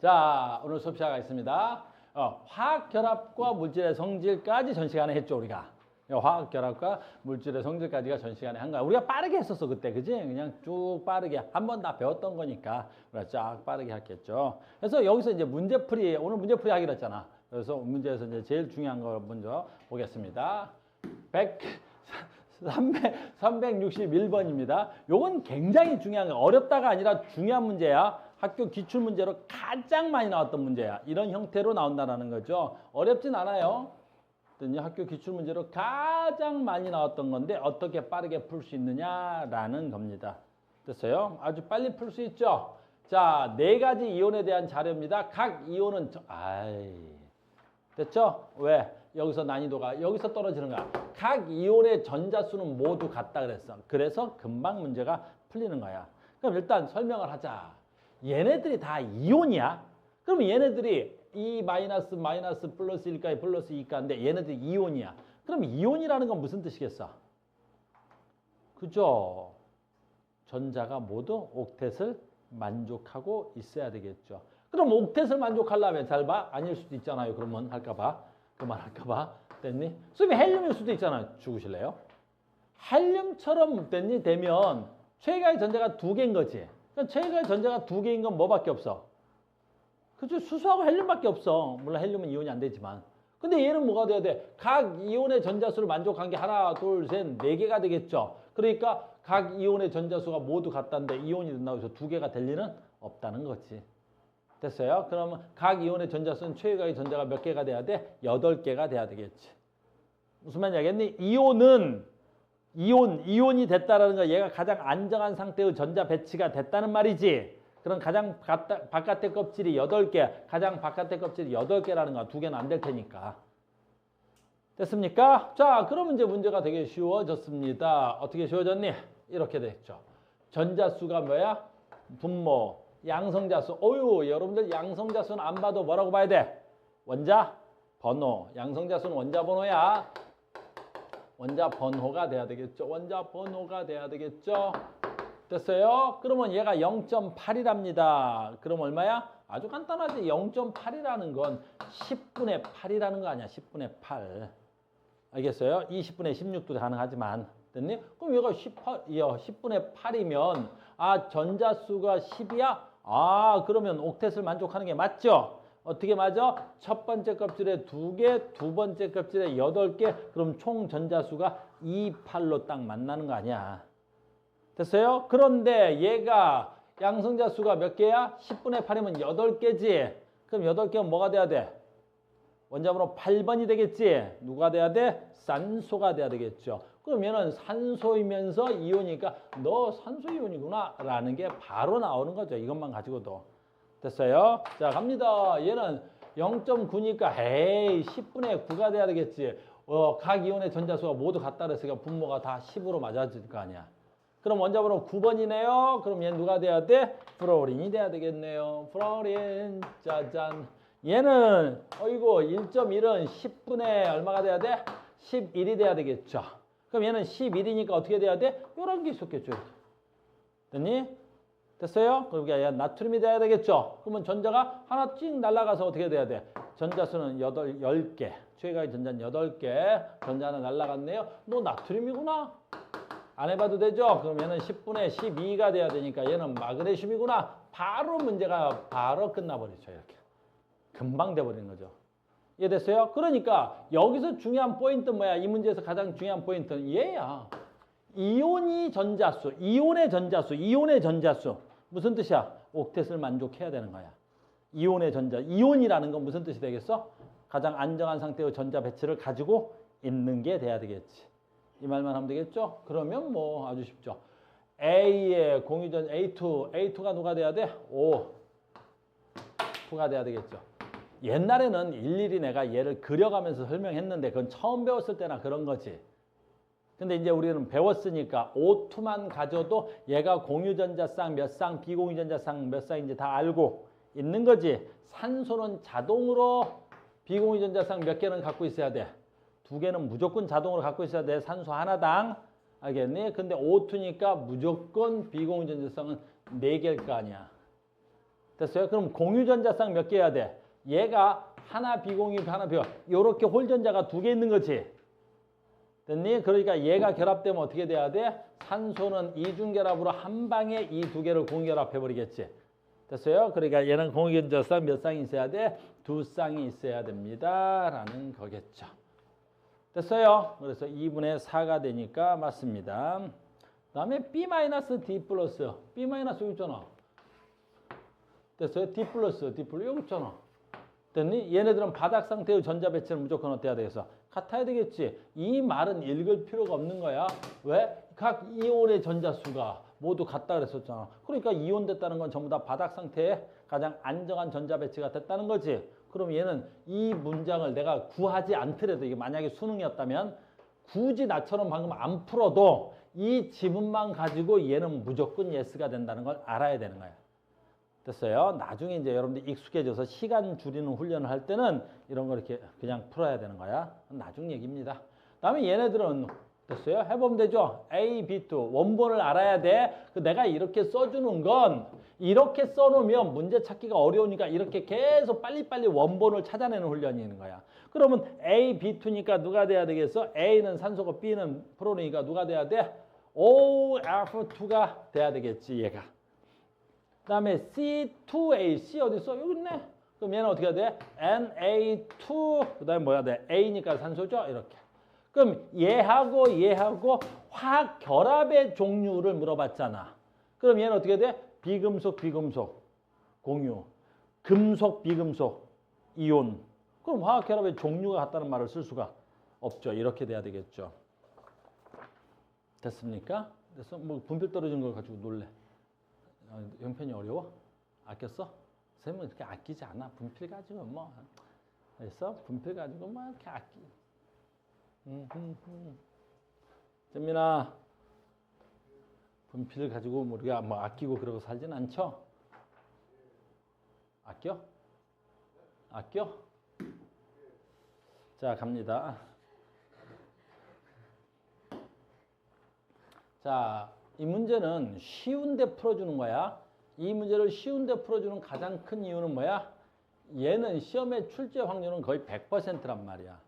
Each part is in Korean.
자, 오늘 수업 시작하겠습니다. 화학결합과 물질의 성질까지 전 시간에 했죠, 우리가. 화학결합과 물질의 성질까지가 전 시간에 한 거야. 우리가 빠르게 했었어, 그때. 그지? 그냥 쭉 빠르게. 한 번 다 배웠던 거니까 우리가 쫙 빠르게 했겠죠. 그래서 여기서 이제 문제풀이, 오늘 문제풀이 하기로 했잖아. 그래서 문제에서 이제 제일 중요한 걸 먼저 보겠습니다. 361번입니다. 요건 굉장히 중요한 거. 어렵다가 아니라 중요한 문제야. 학교 기출문제로 가장 많이 나왔던 문제야. 이런 형태로 나온다는 거죠. 어렵진 않아요. 학교 기출문제로 가장 많이 나왔던 건데 어떻게 빠르게 풀 수 있느냐라는 겁니다. 됐어요? 아주 빨리 풀 수 있죠? 자, 4가지 이온에 대한 자료입니다. 각 이온은 됐죠? 왜? 여기서 난이도가 여기서 떨어지는 거야. 각 이온의 전자수는 모두 같다 그랬어. 그래서 금방 문제가 풀리는 거야. 그럼 일단 설명을 하자. 얘네들이 다 이온이야? 그럼 얘네들이 E 마이너스 마이너스 플러스 1까지 플러스 2까지인데 얘네들이 이온이야. 그럼 이온이라는 건 무슨 뜻이겠어? 그죠? 전자가 모두 옥텟을 만족하고 있어야 되겠죠. 그럼 옥텟을 만족하려면 잘 봐. 아닐 수도 있잖아요. 그러면 할까봐. 그만할까봐. 됐니? 수업이 헬륨일 수도 있잖아요. 죽으실래요? 헬륨처럼 됐니? 되면 최가의 전자가 2개인 거지. 그러니까 최가의 전자가 2개인 건 뭐밖에 없어? 그죠? 수소하고 헬륨밖에 없어. 물론 헬륨은 이온이 안 되지만. 근데 얘는 뭐가 돼야 돼? 각 이온의 전자수를 만족한 게 하나, 둘, 셋, 4개가 되겠죠. 그러니까 각 이온의 전자수가 모두 같다는데 이온이 된다고 해서 2개가 될 리는 없다는 거지. 됐어요? 그러면 각 이온의 전자수는 최가의 전자가 몇 개가 돼야 돼? 8개가 돼야 되겠지. 무슨 말인지 알겠니? 이온이 됐다라는 거 얘가 가장 안정한 상태의 전자 배치가 됐다는 말이지. 그럼 가장 바깥의 껍질이 8개, 가장 바깥의 껍질이 8개라는 거 2개는 안 될 테니까. 됐습니까? 자, 그러면 이제 문제가 되게 쉬워졌습니다. 어떻게 쉬워졌니? 이렇게 됐죠. 전자수가 뭐야? 분모, 양성자수. 어유, 여러분들 양성자수는 안 봐도 뭐라고 봐야 돼? 원자 번호. 양성자수는 원자 번호야. 원자 번호가 돼야 되겠죠. 원자 번호가 돼야 되겠죠. 됐어요? 그러면 얘가 0.8이랍니다. 그럼 얼마야? 아주 간단하지. 0.8이라는 건 10분의 8이라는 거 아니야. 10분의 8. 알겠어요? 20분의 16도 가능하지만. 됐니? 그럼 얘가 10분의 8이면 전자수가 10이야? 그러면 옥텟을 만족하는 게 맞죠? 어떻게 맞아? 첫 번째 껍질에 2개, 두 번째 껍질에 8개. 그럼 총 전자수가 28로 딱 만나는 거 아니야. 됐어요? 그런데 얘가 양성자 수가 몇 개야? 10분의 8이면 8개지. 그럼 8개면 뭐가 돼야 돼? 원자번호 8번이 되겠지. 누가 돼야 돼? 산소가 돼야 되겠죠. 그럼 얘는 산소이면서 이온이니까 너 산소 이온이구나 라는 게 바로 나오는 거죠. 이것만 가지고도. 됐어요? 자, 갑니다. 얘는 0.9니까 10분의 9가 돼야 되겠지. 각 이온의 전자수가 모두 같다 그랬으니까 분모가 다 10으로 맞아질 거 아니야. 그럼 원자번호 9번이네요. 그럼 얘는 누가 돼야 돼? 프로린이 돼야 되겠네요. 프로린. 짜잔. 얘는 1.1은 10분의 얼마가 돼야 돼? 11이 돼야 되겠죠. 그럼 얘는 11이니까 어떻게 돼야 돼? 이런 게 있었겠죠. 이렇게. 됐니? 됐어요? 그럼 얘 나트륨이 돼야 되겠죠. 그러면 전자가 하나 찡 날아가서 어떻게 돼야 돼? 전자수는 10개. 최가의 전자는 8개. 전자 하나 날아갔네요. 너 나트륨이구나. 안 해봐도 되죠? 그럼 얘는 10분의 12가 돼야 되니까 얘는 마그네슘이구나. 바로 문제가 바로 끝나버리죠. 이렇게. 금방 돼버리는 거죠. 이해됐어요? 그러니까 여기서 중요한 포인트는 뭐야? 이 문제에서 가장 중요한 포인트는 얘야. 이온의 전자수. 무슨 뜻이야? 옥텟을 만족해야 되는 거야. 이온이라는 건 무슨 뜻이 되겠어? 가장 안정한 상태의 전자 배치를 가지고 있는 게 돼야 되겠지. 이 말만 하면 되겠죠? 그러면 뭐 아주 쉽죠. A의 공유전 A2가 누가 돼야 돼? 2가 돼야 되겠죠. 옛날에는 일일이 내가 얘를 그려가면서 설명했는데 그건 처음 배웠을 때나 그런 거지. 근데 이제 우리는 배웠으니까 O2만 가져도 얘가 공유전자쌍 몇 쌍, 비공유전자쌍 몇 쌍인지 다 알고 있는 거지. 산소는 자동으로 비공유전자쌍 몇 개는 갖고 있어야 돼. 2개는 무조건 자동으로 갖고 있어야 돼. 산소 하나당. 알겠니? 근데 O2니까 무조건 비공유전자쌍은 4개일 거 아니야. 됐어요? 그럼 공유전자쌍 몇 개 해야 돼? 얘가 하나 비공유 하나 비공 요렇게 홀전자가 두 개 있는 거지. 됐니? 그러니까 얘가 결합되면 어떻게 돼야 돼? 산소는 이중결합으로 한 방에 이 두 개를 공결합해버리겠지. 됐어요? 그러니까 얘는 공유전자쌍 몇 쌍이 있어야 돼? 두 쌍이 있어야 됩니다. 라는 거겠죠. 됐어요? 그래서 2분의 4가 되니까 맞습니다. 그 다음에 B-D 플러스. B- 여기 있잖아. 됐어요? D 플러스 여기 있잖아. 됐니? 얘네들은 바닥 상태의 전자 배치는 무조건 어때야 되겠어? 같아야 되겠지. 이 말은 읽을 필요가 없는 거야. 왜? 각 이온의 전자수가 모두 같다 그랬었잖아. 그러니까 이온됐다는 건 전부 다 바닥 상태에 가장 안정한 전자 배치가 됐다는 거지. 그럼 얘는 이 문장을 내가 구하지 않더라도 이게 만약에 수능이었다면 굳이 나처럼 방금 안 풀어도 이 지문만 가지고 얘는 무조건 예스가 된다는 걸 알아야 되는 거야. 됐어요? 나중에 이제 여러분들 익숙해져서 시간 줄이는 훈련을 할 때는 이런 거 이렇게 그냥 풀어야 되는 거야. 나중 얘기입니다. 그다음에 얘네들은 됐어요? 해보면 되죠? A, B2 원본을 알아야 돼. 내가 이렇게 써주는 건 이렇게 써놓으면 문제 찾기가 어려우니까 이렇게 계속 빨리빨리 원본을 찾아내는 훈련이 있는 거야. 그러면 A, B2니까 누가 돼야 되겠어? A는 산소고 B는 프로니까 누가 돼야 돼? OF2가 돼야 되겠지, 얘가. 그 다음에 C2A, C 어디 있어? 여기 있네. 그럼 얘는 어떻게 해야 돼? Na2, 그 다음에 뭐야 돼? A니까 산소죠? 이렇게. 그럼 얘하고 화학 결합의 종류를 물어봤잖아. 그럼 얘는 어떻게 돼? 비금속, 공유. 금속, 비금속, 이온. 그럼 화학 결합의 종류가 같다는 말을 쓸 수가 없죠. 이렇게 돼야 되겠죠. 됐습니까? 그래서 뭐 분필 떨어진 걸 가지고 놀래. 형편이 어려워? 아꼈어? 선생님은 그렇게 아끼지 않아. 분필 가지고 뭐. 됐어? 분필 가지고 뭐 이렇게 아끼. 재민아, 분필 가지고 우리가 뭐 아끼고 그러고 살진 않죠? 아껴? 아껴? 자, 갑니다. 자, 이 문제는 쉬운데 풀어주는 거야. 이 문제를 쉬운데 풀어주는 가장 큰 이유는 뭐야? 얘는 시험의 출제 확률은 거의 100%란 말이야.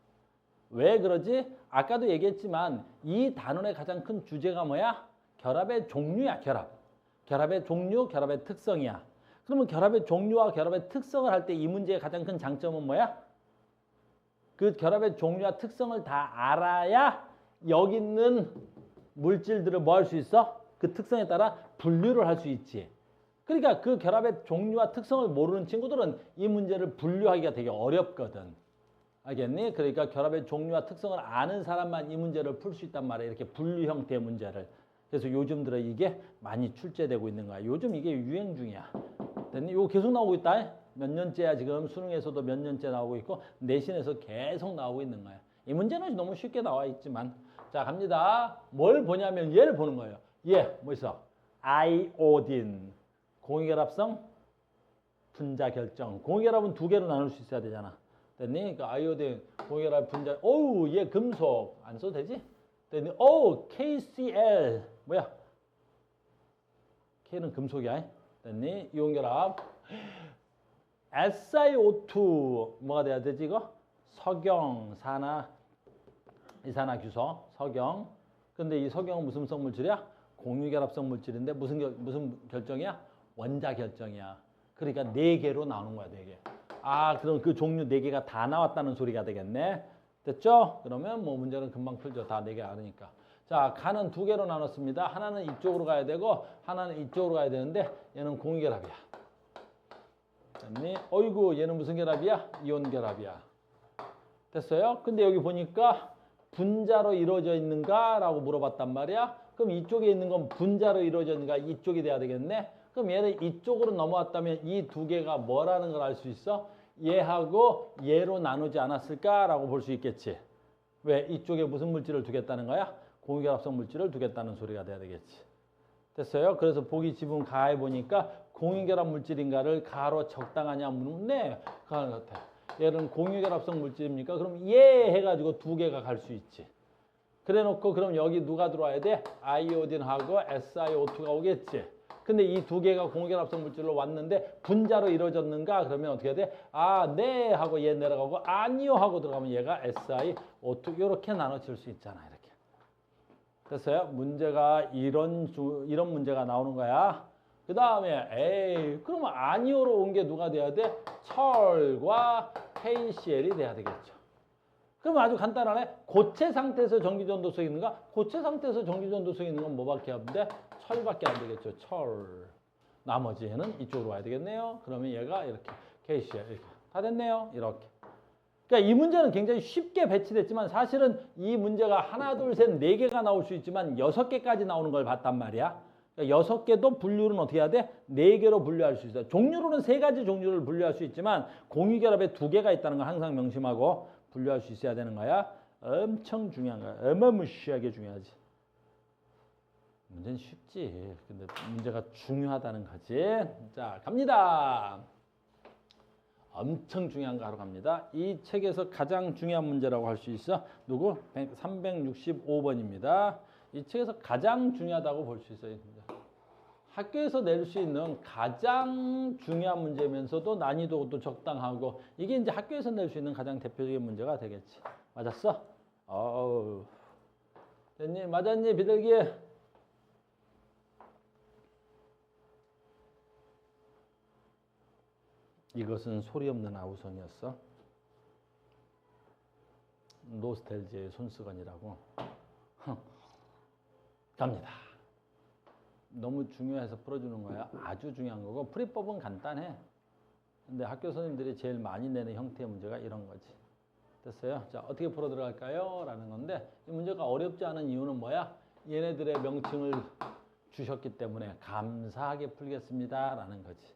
왜 그러지? 아까도 얘기했지만 이 단원의 가장 큰 주제가 뭐야? 결합의 종류야, 결합. 결합의 종류, 결합의 특성이야. 그러면 결합의 종류와 결합의 특성을 할 때 이 문제의 가장 큰 장점은 뭐야? 그 결합의 종류와 특성을 다 알아야 여기 있는 물질들을 뭐 할 수 있어? 그 특성에 따라 분류를 할 수 있지. 그러니까 그 결합의 종류와 특성을 모르는 친구들은 이 문제를 분류하기가 되게 어렵거든. 알겠니? 그러니까 결합의 종류와 특성을 아는 사람만 이 문제를 풀 수 있단 말이야. 이렇게 분류 형태의 문제를. 그래서 요즘 들어 이게 많이 출제되고 있는 거야. 요즘 이게 유행 중이야. 됐니? 이거 계속 나오고 있다. 몇 년째야 지금 수능에서도 몇 년째 나오고 있고 내신에서 계속 나오고 있는 거야. 이 문제는 너무 쉽게 나와 있지만 자 갑니다. 뭘 보냐면 얘를 보는 거예요. 얘 뭐 있어? 아이오딘 공유결합성 분자 결정. 공유결합은 두 개로 나눌 수 있어야 되잖아. 됐니? 그러니까 아이오딘 공유결합 분자. 어우 얘 금속 안 써도 되지? 됐니? 오 KCl 뭐야? K는 금속이야. 됐니? 이온결합. SiO2 뭐가 돼야 되지 이거? 석영, 이산화규소, 석영. 근데 이 석영은 무슨 성 물질이야? 공유결합성 물질인데 무슨 결정이야? 원자 결정이야. 그러니까 4개로 나오는 거야, 4개. 아, 그럼 그 종류 4개가 다 나왔다는 소리가 되겠네. 됐죠? 그러면 뭐 문제는 금방 풀죠. 다 4개 알으니까. 자, 간은 2개로 나눴습니다. 하나는 이쪽으로 가야 되고 하나는 이쪽으로 가야 되는데 얘는 공유결합이야. 됐니? 어이구, 얘는 무슨 결합이야? 이온 결합이야. 됐어요? 근데 여기 보니까 분자로 이루어져 있는가라고 물어봤단 말이야. 그럼 이쪽에 있는 건 분자로 이루어져 있는가? 이쪽이 돼야 되겠네. 그럼 얘는 이쪽으로 넘어왔다면 이 2개가 뭐라는 걸 알 수 있어? 얘하고 얘로 나누지 않았을까라고 볼 수 있겠지. 왜? 이쪽에 무슨 물질을 두겠다는 거야? 공유결합성 물질을 두겠다는 소리가 돼야 되겠지. 됐어요? 그래서 보기 지분 가해 보니까 공유결합 물질인가를 가로 적당하냐 물으면 네, 가는 것 같아. 얘는 공유결합성 물질입니까? 그럼 얘 해가지고 2개가 갈 수 있지. 그래 놓고 그럼 여기 누가 들어와야 돼? 아이오딘하고 SiO2가 오겠지. 근데 이 두 개가 공결합성 물질로 왔는데 분자로 이루어졌는가? 그러면 어떻게 돼? 아, 네 하고 얘 내려가고 아니요 하고 들어가면 얘가 SiO2 이렇게 나눠질 수 있잖아. 이렇게. 됐어요? 문제가 이런 문제가 나오는 거야. 그 다음에 에이 그러면 아니오로 온 게 누가 돼야 돼? 철과 KCl이 돼야 되겠죠. 그러면 아주 간단하네. 고체 상태에서 전기전도성이 있는가? 고체 상태에서 전기전도성이 있는 건 뭐밖에 안 돼? 철밖에 안 되겠죠. 철. 나머지는 이쪽으로 와야 되겠네요. 그러면 얘가 이렇게 KCl 이렇게 다 됐네요. 이렇게. 그러니까 이 문제는 굉장히 쉽게 배치됐지만 사실은 이 문제가 하나, 둘, 셋, 네 개가 나올 수 있지만 6개까지 나오는 걸 봤단 말이야. 그러니까 6개도 분류는 어떻게 해야 돼? 4개로 분류할 수 있어요. 종류로는 3가지 종류를 분류할 수 있지만 공유결합에 2개가 있다는 걸 항상 명심하고 분류할 수 있어야 되는 거야. 엄청 중요한 거야. 어마무시하게 중요하지. 문제는 쉽지. 근데 문제가 중요하다는 거지. 자, 갑니다. 엄청 중요한 거 하러 갑니다. 이 책에서 가장 중요한 문제라고 할 수 있어. 누구? 365번입니다. 이 책에서 가장 중요하다고 볼 수 있어요. 학교에서 낼 수 있는 가장 중요한 문제면서도 난이도도 적당하고 이게 이제 학교에서 낼 수 있는 가장 대표적인 문제가 되겠지. 맞았어? 어우. 됐니? 맞았니? 비둘기? 이것은 소리 없는 아우성이었어. 노스텔지의 손수건이라고. 갑니다. 너무 중요해서 풀어주는 거야. 아주 중요한 거고 풀이법은 간단해. 근데 학교 선생님들이 제일 많이 내는 형태의 문제가 이런 거지. 됐어요? 자, 어떻게 풀어 들어갈까요? 라는 건데 이 문제가 어렵지 않은 이유는 뭐야? 얘네들의 명칭을 주셨기 때문에 감사하게 풀겠습니다. 라는 거지.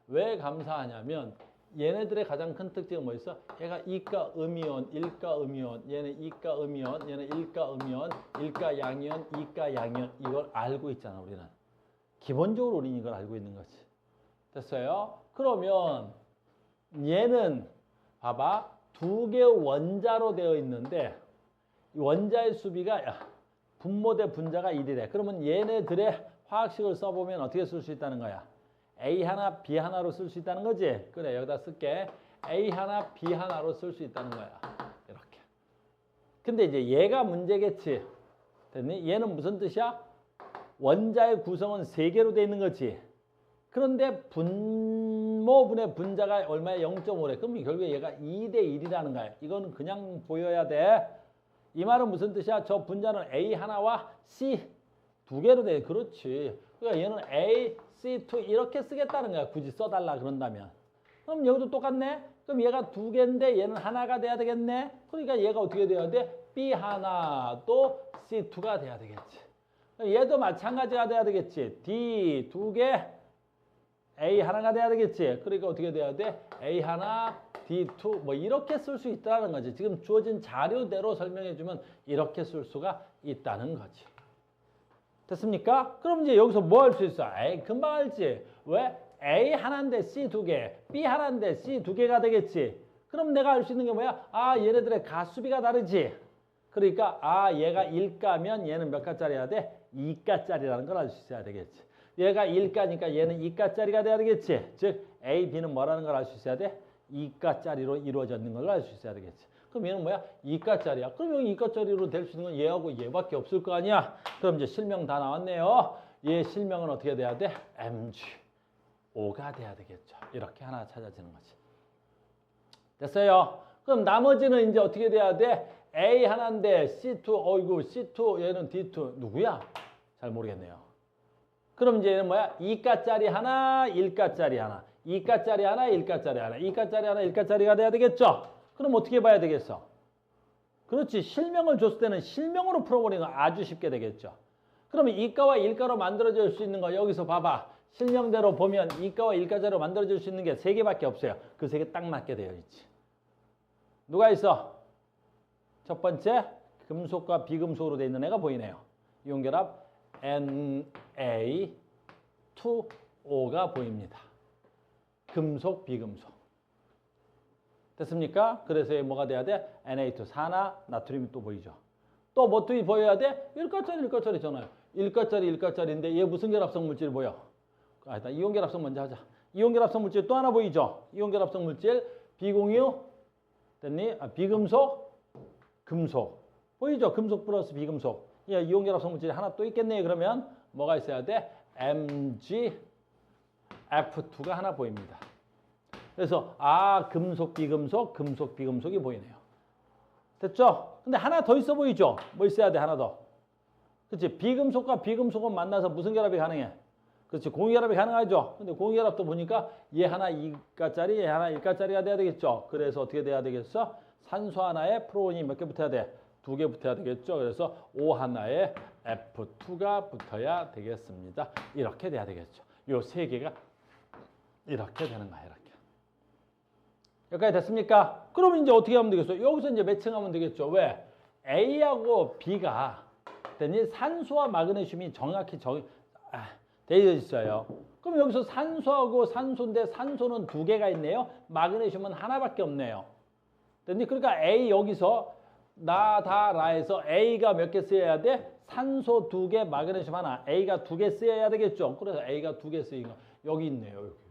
왜 감사하냐면 얘네들의 가장 큰 특징은 뭐 있어? 얘가 이가 음이온, 일가 음이온, 얘는 이가 음이온, 얘는 일가 음이온, 일가 양이온, 이가 양이온 이걸 알고 있잖아 우리는. 기본적으로 우리는 이걸 알고 있는 거지. 됐어요? 그러면 얘는 봐봐 2개 원자로 되어 있는데 원자의 수비가 분모 대 분자가 1이래. 그러면 얘네들의 화학식을 써보면 어떻게 쓸 수 있다는 거야? A 하나, B 하나로 쓸 수 있다는 거지? 그래, 여기다 쓸게. A 하나, B 하나로 쓸 수 있다는 거야. 이렇게. 근데 이제 얘가 문제겠지. 됐니? 얘는 무슨 뜻이야? 원자의 구성은 3개로 되어 있는 거지. 그런데 분모분의 분자가 얼마야? 0.5래. 그럼 결국에 얘가 2대 1이라는 거야. 이거는 그냥 보여야 돼. 이 말은 무슨 뜻이야? 저 분자는 A 하나와 C 2개로 돼. 그렇지. 그러니까 얘는 A, C2 이렇게 쓰겠다는 거야. 굳이 써달라 그런다면. 그럼 여기도 똑같네. 그럼 얘가 2개인데 얘는 하나가 돼야 되겠네. 그러니까 얘가 어떻게 돼야 돼? B 하나 또 C2가 돼야 되겠지. 얘도 마찬가지가 돼야 되겠지. D 2개, A 하나가 돼야 되겠지. 그러니까 어떻게 돼야 돼? A 하나, D2 뭐 이렇게 쓸 수 있다는 거지. 지금 주어진 자료대로 설명해주면 이렇게 쓸 수가 있다는 거지. 됐습니까? 그럼 이제 여기서 뭐 할 수 있어? 에이, 금방 알지. 왜? A 하나인데 C 2개, B 하나인데 C 2개가 되겠지. 그럼 내가 알 수 있는 게 뭐야? 아, 얘네들의 가수비가 다르지. 그러니까 아, 얘가 1가면 얘는 몇 가짜리야 돼? 2가짜리라는 걸 알 수 있어야 되겠지. 얘가 1가니까 얘는 2가짜리가 돼야 되겠지. 즉 A, B는 뭐라는 걸 알 수 있어야 돼? 2가짜리로 이루어졌는 걸 알 수 있어야 되겠지. 그럼 얘는 뭐야? 2가짜리야. 그럼 여기 2가짜리로 될 수 있는 건 얘하고 얘밖에 없을 거 아니야. 그럼 이제 실명 다 나왔네요. 얘 실명은 어떻게 돼야 돼? MgO가 돼야 되겠죠. 이렇게 하나 찾아지는 거지. 됐어요? 그럼 나머지는 이제 어떻게 돼야 돼? A 하나인데 C2, 어이구 C2 얘는 D2 누구야? 잘 모르겠네요. 그럼 이제 얘는 뭐야? 2가짜리 하나, 1가짜리 하나, 2가짜리 하나, 1가짜리 하나, 2가짜리 하나, 1가짜리가 돼야 되겠죠? 그럼 어떻게 봐야 되겠어? 그렇지. 실명을 줬을 때는 실명으로 풀어버리는 건 아주 쉽게 되겠죠. 그러면 2가와 1가로 만들어질 수 있는 거 여기서 봐봐. 실명대로 보면 2가와 1가짜리로 만들어질 수 있는 게 3개밖에 없어요. 그 3개 딱 맞게 되어 있지. 누가 있어? 첫 번째 금속과 비금속으로 되어 있는 애가 보이네요. 이온결합 Na2O가 보입니다. 금속, 비금속. 됐습니까? 그래서 뭐가 돼야 돼? Na2 산화, 나트륨이 또 보이죠. 또 뭐 또 보여야 돼? 1가짜리, 1가짜리잖아요. 1가짜리, 1가짜리인데 얘 무슨 결합성 물질이 보여? 일단 이온결합성 먼저 하자. 이온결합성 물질 또 하나 보이죠? 이온결합성 물질 비공유 됐니? 비금속, 금속 보이죠? 금속 플러스 비금속. 예, 이온결합성 물질이 하나 또 있겠네. 그러면 뭐가 있어야 돼? MgF2가 하나 보입니다. 그래서 금속, 비금속, 금속, 비금속이 보이네요. 됐죠? 근데 하나 더 있어 보이죠? 뭐 있어야 돼? 하나 더. 그렇지? 비금속과 비금속은 만나서 무슨 결합이 가능해? 그렇지? 공유결합이 가능하죠? 근데 공유결합도 보니까 얘 하나 2가짜리, 얘 하나 1가짜리가 돼야 되겠죠? 그래서 어떻게 돼야 되겠어? 산소 하나에 프로온이 몇 개 붙어야 돼? 2개 붙어야 되겠죠? 그래서 O 하나에 F2가 붙어야 되겠습니다. 이렇게 돼야 되겠죠? 요 세 개가 이렇게 되는 거야, 이렇게. 여기까지 됐습니까? 그럼 이제 어떻게 하면 되겠어요? 여기서 이제 매칭하면 되겠죠? 왜? A하고 B가 됐니? 산소와 마그네슘이 정확히 되어 있어요. 그럼 여기서 산소하고 산소인데 산소는 2개가 있네요. 마그네슘은 하나밖에 없네요. 됐니? 그러니까 A 여기서 라에서 A가 몇 개 쓰여야 돼? 산소 2개, 마그네슘 하나. A가 2개 쓰여야 되겠죠? 그래서 A가 2개 쓰인 거 여기 있네요. 여기.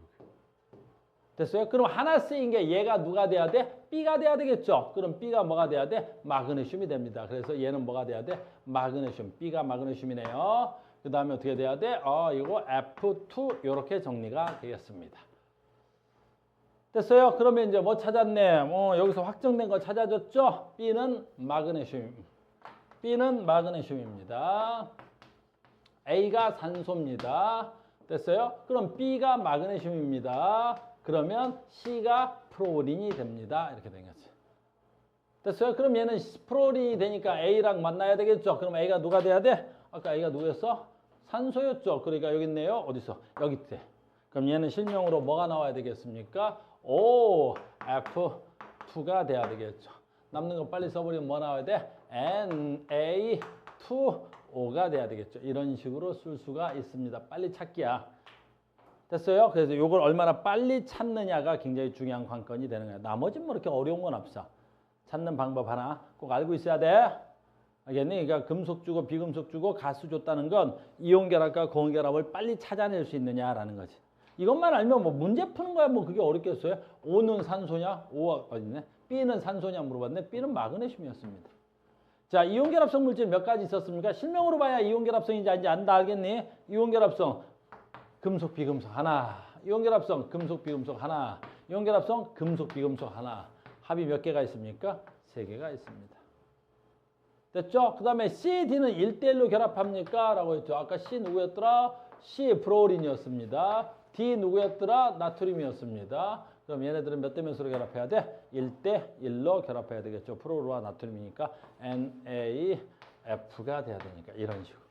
됐어요? 그럼 하나 쓰인 게 얘가 누가 돼야 돼? B가 돼야 되겠죠? 그럼 B가 뭐가 돼야 돼? 마그네슘이 됩니다. 그래서 얘는 뭐가 돼야 돼? 마그네슘. B가 마그네슘이네요. 그 다음에 어떻게 돼야 돼? 이거 F2 이렇게 정리가 되겠습니다. 됐어요? 그러면 이제 뭐 찾았네? 여기서 확정된 거 찾아줬죠? B는 마그네슘. B는 마그네슘입니다. A가 산소입니다. 됐어요? 그럼 B가 마그네슘입니다. 그러면 C가 프로린이 됩니다. 이렇게 된 거지. 됐어요? 그럼 얘는 프로린이 되니까 A랑 만나야 되겠죠? 그럼 A가 누가 돼야 돼? 아까 A가 누구였어? 산소였죠? 그러니까 여기 있네요. 어디서? 여기 있대. 그럼 얘는 실명으로 뭐가 나와야 되겠습니까? F2가 돼야 되겠죠. 남는 거 빨리 써버리면 뭐 나와야 돼? Na2O가 돼야 되겠죠. 이런 식으로 쓸 수가 있습니다. 빨리 찾기야. 됐어요? 그래서 이걸 얼마나 빨리 찾느냐가 굉장히 중요한 관건이 되는 거야. 나머지는 뭐 이렇게 어려운 건 없어. 찾는 방법 하나 꼭 알고 있어야 돼. 알겠니? 그러니까 금속 주고 비금속 주고 가스 줬다는 건 이온결합과 공유결합을 빨리 찾아낼 수 있느냐라는 거지. 이것만 알면 뭐 문제 푸는 거야. 뭐 그게 어렵겠어요? O는 산소냐? O가 어딨네? B는 산소냐 물어봤네. B는 마그네슘이었습니다. 자, 이온결합성 물질 몇 가지 있었습니까? 실명으로 봐야 이온결합성인지 아닌지 안다 알겠니? 이온결합성 금속 비금속 하나, 이온결합성 금속 비금속 하나, 이온결합성 금속 비금속 하나. 합이 몇 개가 있습니까? 3개가 있습니다. 됐죠? 그 다음에 C, D는 1대1로 결합합니까? 라고 했죠. 아까 C 누구였더라? C 프로린이었습니다. D 누구였더라? 나트륨이었습니다. 그럼 얘네들은 몇 대 몇으로 결합해야 돼? 1대1로 결합해야 되겠죠. 프로르와 나트륨이니까 NaF가 돼야 되니까 이런 식으로.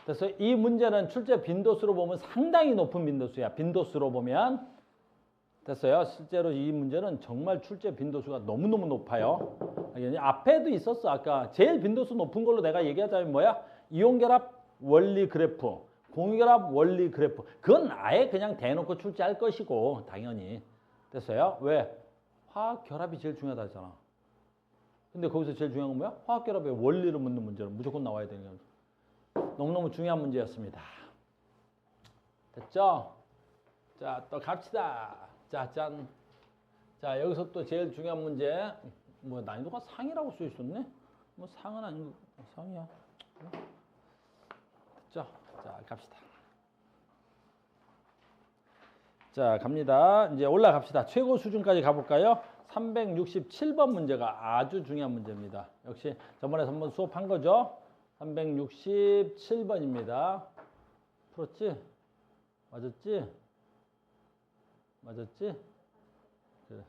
그래서 이 문제는 출제 빈도수로 보면 상당히 높은 빈도수야. 빈도수로 보면 됐어요. 실제로 이 문제는 정말 출제 빈도수가 너무너무 높아요. 앞에도 있었어. 아까 제일 빈도수 높은 걸로 내가 얘기하자면 뭐야? 이온결합 원리 그래프, 공유결합 원리 그래프. 그건 아예 그냥 대놓고 출제할 것이고 당연히. 됐어요? 왜? 화학결합이 제일 중요하다 했잖아. 근데 거기서 제일 중요한 건 뭐야? 화학결합의 원리를 묻는 문제는 무조건 나와야 되는 거야. 너무너무 중요한 문제였습니다. 됐죠? 자, 또 갑시다. 자, 짠. 자, 여기서 또 제일 중요한 문제. 뭐 난이도가 상이라고 써 있었네? 뭐 상은 아니고 상이야. 됐죠? 자, 갑시다. 자, 갑니다. 이제 올라갑시다. 최고 수준까지 가볼까요? 367번 문제가 아주 중요한 문제입니다. 역시 저번에 한번 수업한 거죠? 367번입니다. 풀었지? 맞았지? 맞았지? 그래.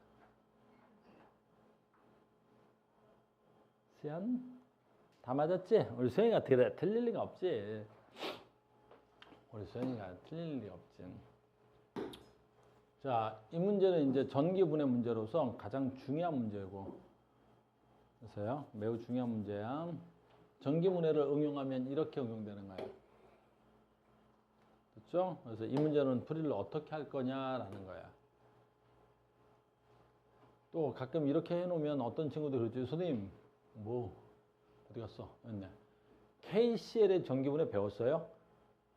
세연? 다 맞았지? 우리 소영이가 틀릴 리가 없지. 우리 소영이가 틀릴 리가 없지. 자, 이 문제는 이제 전기분해 문제로서 가장 중요한 문제고, 그래서요, 매우 중요한 문제야. 전기분해를 응용하면 이렇게 응용되는 거예요. 됐죠? 그래서 이 문제는 풀이를 어떻게 할 거냐라는 거야. 또 가끔 이렇게 해놓으면 어떤 친구들 그러지? 선생님, 뭐 어디 갔어? 있네. KCL의 전기분해 배웠어요?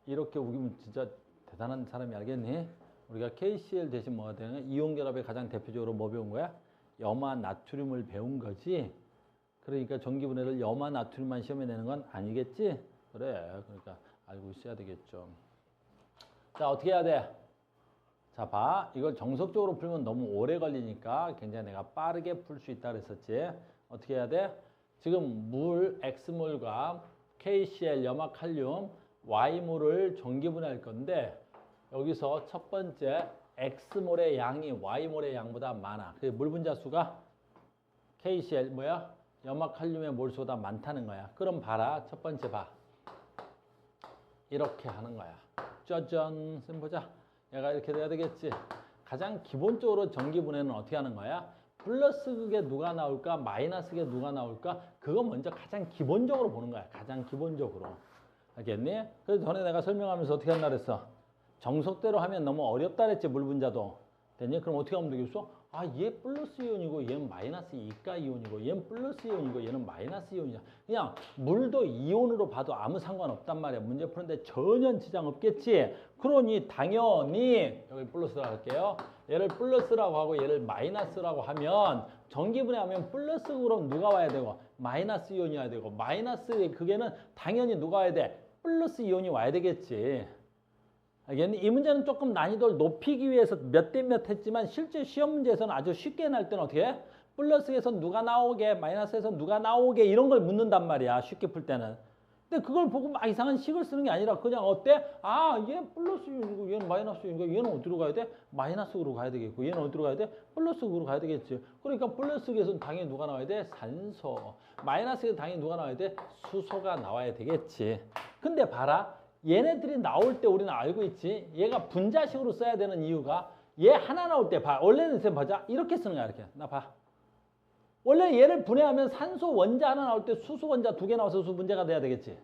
이렇게 우기면 진짜 대단한 사람이 알겠니? 우리가 KCl 대신 뭐가 되는 거야? 이온 결합에 가장 대표적으로 뭐 배운 거야? 염화 나트륨을 배운 거지. 그러니까 전기분해를 염화 나트륨만 시험에 내는 건 아니겠지? 그래. 그러니까 알고 있어야 되겠죠. 자, 어떻게 해야 돼? 자, 봐. 이걸 정석적으로 풀면 너무 오래 걸리니까 굉장히 내가 빠르게 풀 수 있다 그랬었지. 어떻게 해야 돼? 지금 물 X몰과 KCl 염화칼륨 Y몰을 전기분해할 건데 여기서 첫 번째 X몰의 양이 Y몰의 양보다 많아. 그 물 분자수가 KCl 뭐야? 염화칼륨의 몰수보다 많다는 거야. 그럼 봐라. 첫 번째 봐. 이렇게 하는 거야. 짜잔. 쌤 보자. 얘가 이렇게 돼야 되겠지. 가장 기본적으로 전기분해는 어떻게 하는 거야? 플러스 극에 누가 나올까? 마이너스 극에 누가 나올까? 그거 먼저 가장 기본적으로 보는 거야. 가장 기본적으로. 알겠니? 그래서 전에 내가 설명하면서 어떻게 한다 그랬어? 정석대로 하면 너무 어렵다 그랬지, 물 분자도. 됐니? 그럼 어떻게 하면 되겠어? 아, 얘 플러스 이온이고 얘는 마이너스 이가 이온이고 얘는 플러스 이온이고 얘는 마이너스 이온이야. 그냥 물도 이온으로 봐도 아무 상관없단 말이야. 문제 푸는데 전혀 지장 없겠지. 그러니 당연히 여기 플러스라고 할게요. 얘를 플러스라고 하고 얘를 마이너스라고 하면 전기분해하면 플러스 그럼 누가 와야 되고 마이너스 이온이 와야 되고 마이너스 극에는 당연히 누가 와야 돼? 플러스 이온이 와야 되겠지. 알겠니? 이 문제는 조금 난이도를 높이기 위해서 몇 대 몇 했지만 실제 시험 문제에서는 아주 쉽게 날 때는 어떻게 해? 플러스에서 누가 나오게, 마이너스에서 누가 나오게 이런 걸 묻는단 말이야. 쉽게 풀 때는. 근데 그걸 보고 막 이상한 식을 쓰는 게 아니라 그냥 어때? 아, 얘 플러스 이고 얘는 마이너스 이고 얘는 어디로 가야 돼? 마이너스로 가야 되겠고 얘는 어디로 가야 돼? 플러스로 가야 되겠지. 그러니까 플러스에서는 당연히 누가 나와야 돼? 산소. 마이너스에서 당연히 누가 나와야 돼? 수소가 나와야 되겠지. 근데 봐라. 얘네들이 나올 때 우리는 알고 있지. 얘가 분자식으로 써야 되는 이유가 얘 하나 나올 때 봐. 원래는 쌤 보자. 이렇게 쓰는 거야. 이렇게. 나 봐. 원래 얘를 분해하면 산소 원자 하나 나올 때 수소 원자 2개 나와서 수 분자가 돼야 되겠지.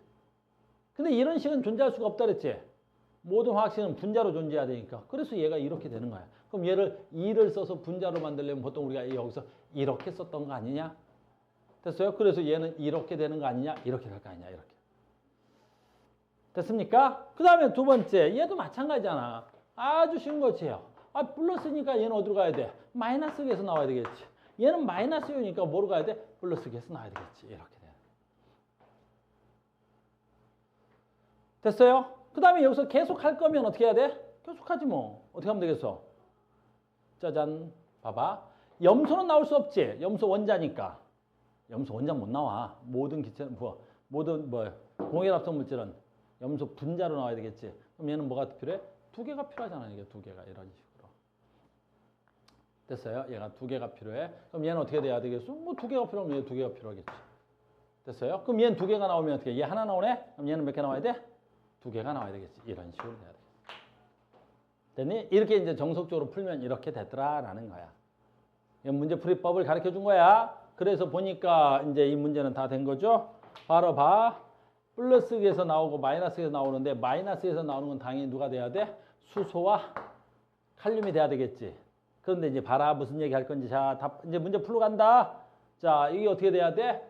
근데 이런 식은 존재할 수가 없다 그랬지. 모든 화학식은 분자로 존재해야 되니까. 그래서 얘가 이렇게 되는 거야. 그럼 얘를 2를 써서 분자로 만들려면 보통 우리가 여기서 이렇게 썼던 거 아니냐? 됐어요? 그래서 얘는 이렇게 되는 거 아니냐? 이렇게 될 거 아니냐? 이렇게. 됐습니까? 그 다음에 두 번째, 얘도 마찬가지잖아. 아주 쉬운 거지요. 아, 플러스니까 얘는 어디로 가야 돼? 마이너스에서 나와야 되겠지. 얘는 마이너스이니까 뭐로 가야 돼? 플러스에서 나와야 되겠지. 이렇게 돼. 됐어요? 그 다음에 여기서 계속 할 거면 어떻게 해야 돼? 계속 하지 뭐. 어떻게 하면 되겠어? 짜잔. 봐봐. 염소는 나올 수 없지. 염소 원자니까. 염소 원자 못 나와. 모든 기체, 모든 공해합성 물질은 염소 분자로 나와야 되겠지. 그럼 얘는 뭐가 필요해? 2개가 필요하잖아. 이게 2개가 이런 식으로. 됐어요? 얘가 2개가 필요해. 그럼 얘는 어떻게 돼야 되겠어? 뭐 2개가 필요하면 얘 2개가 필요하겠지. 됐어요? 그럼 얘는 2개가 나오면 어떻게 해? 얘 하나 나오네? 그럼 얘는 몇 개 나와야 돼? 2개가 나와야 되겠지. 이런 식으로 돼야 돼. 됐니? 이렇게 이제 정석적으로 풀면 이렇게 되더라라는 거야. 문제풀이법을 가르쳐 준 거야. 그래서 보니까 이제 이 문제는 다 된 거죠. 바로 봐. 플러스에서 나오고 마이너스에서 나오는데 마이너스에서 나오는 건 당연히 누가 돼야 돼? 수소와 칼륨이 돼야 되겠지. 그런데 이제 봐라 무슨 얘기 할 건지. 자, 이제 문제 풀러 간다. 자, 이게 어떻게 돼야 돼?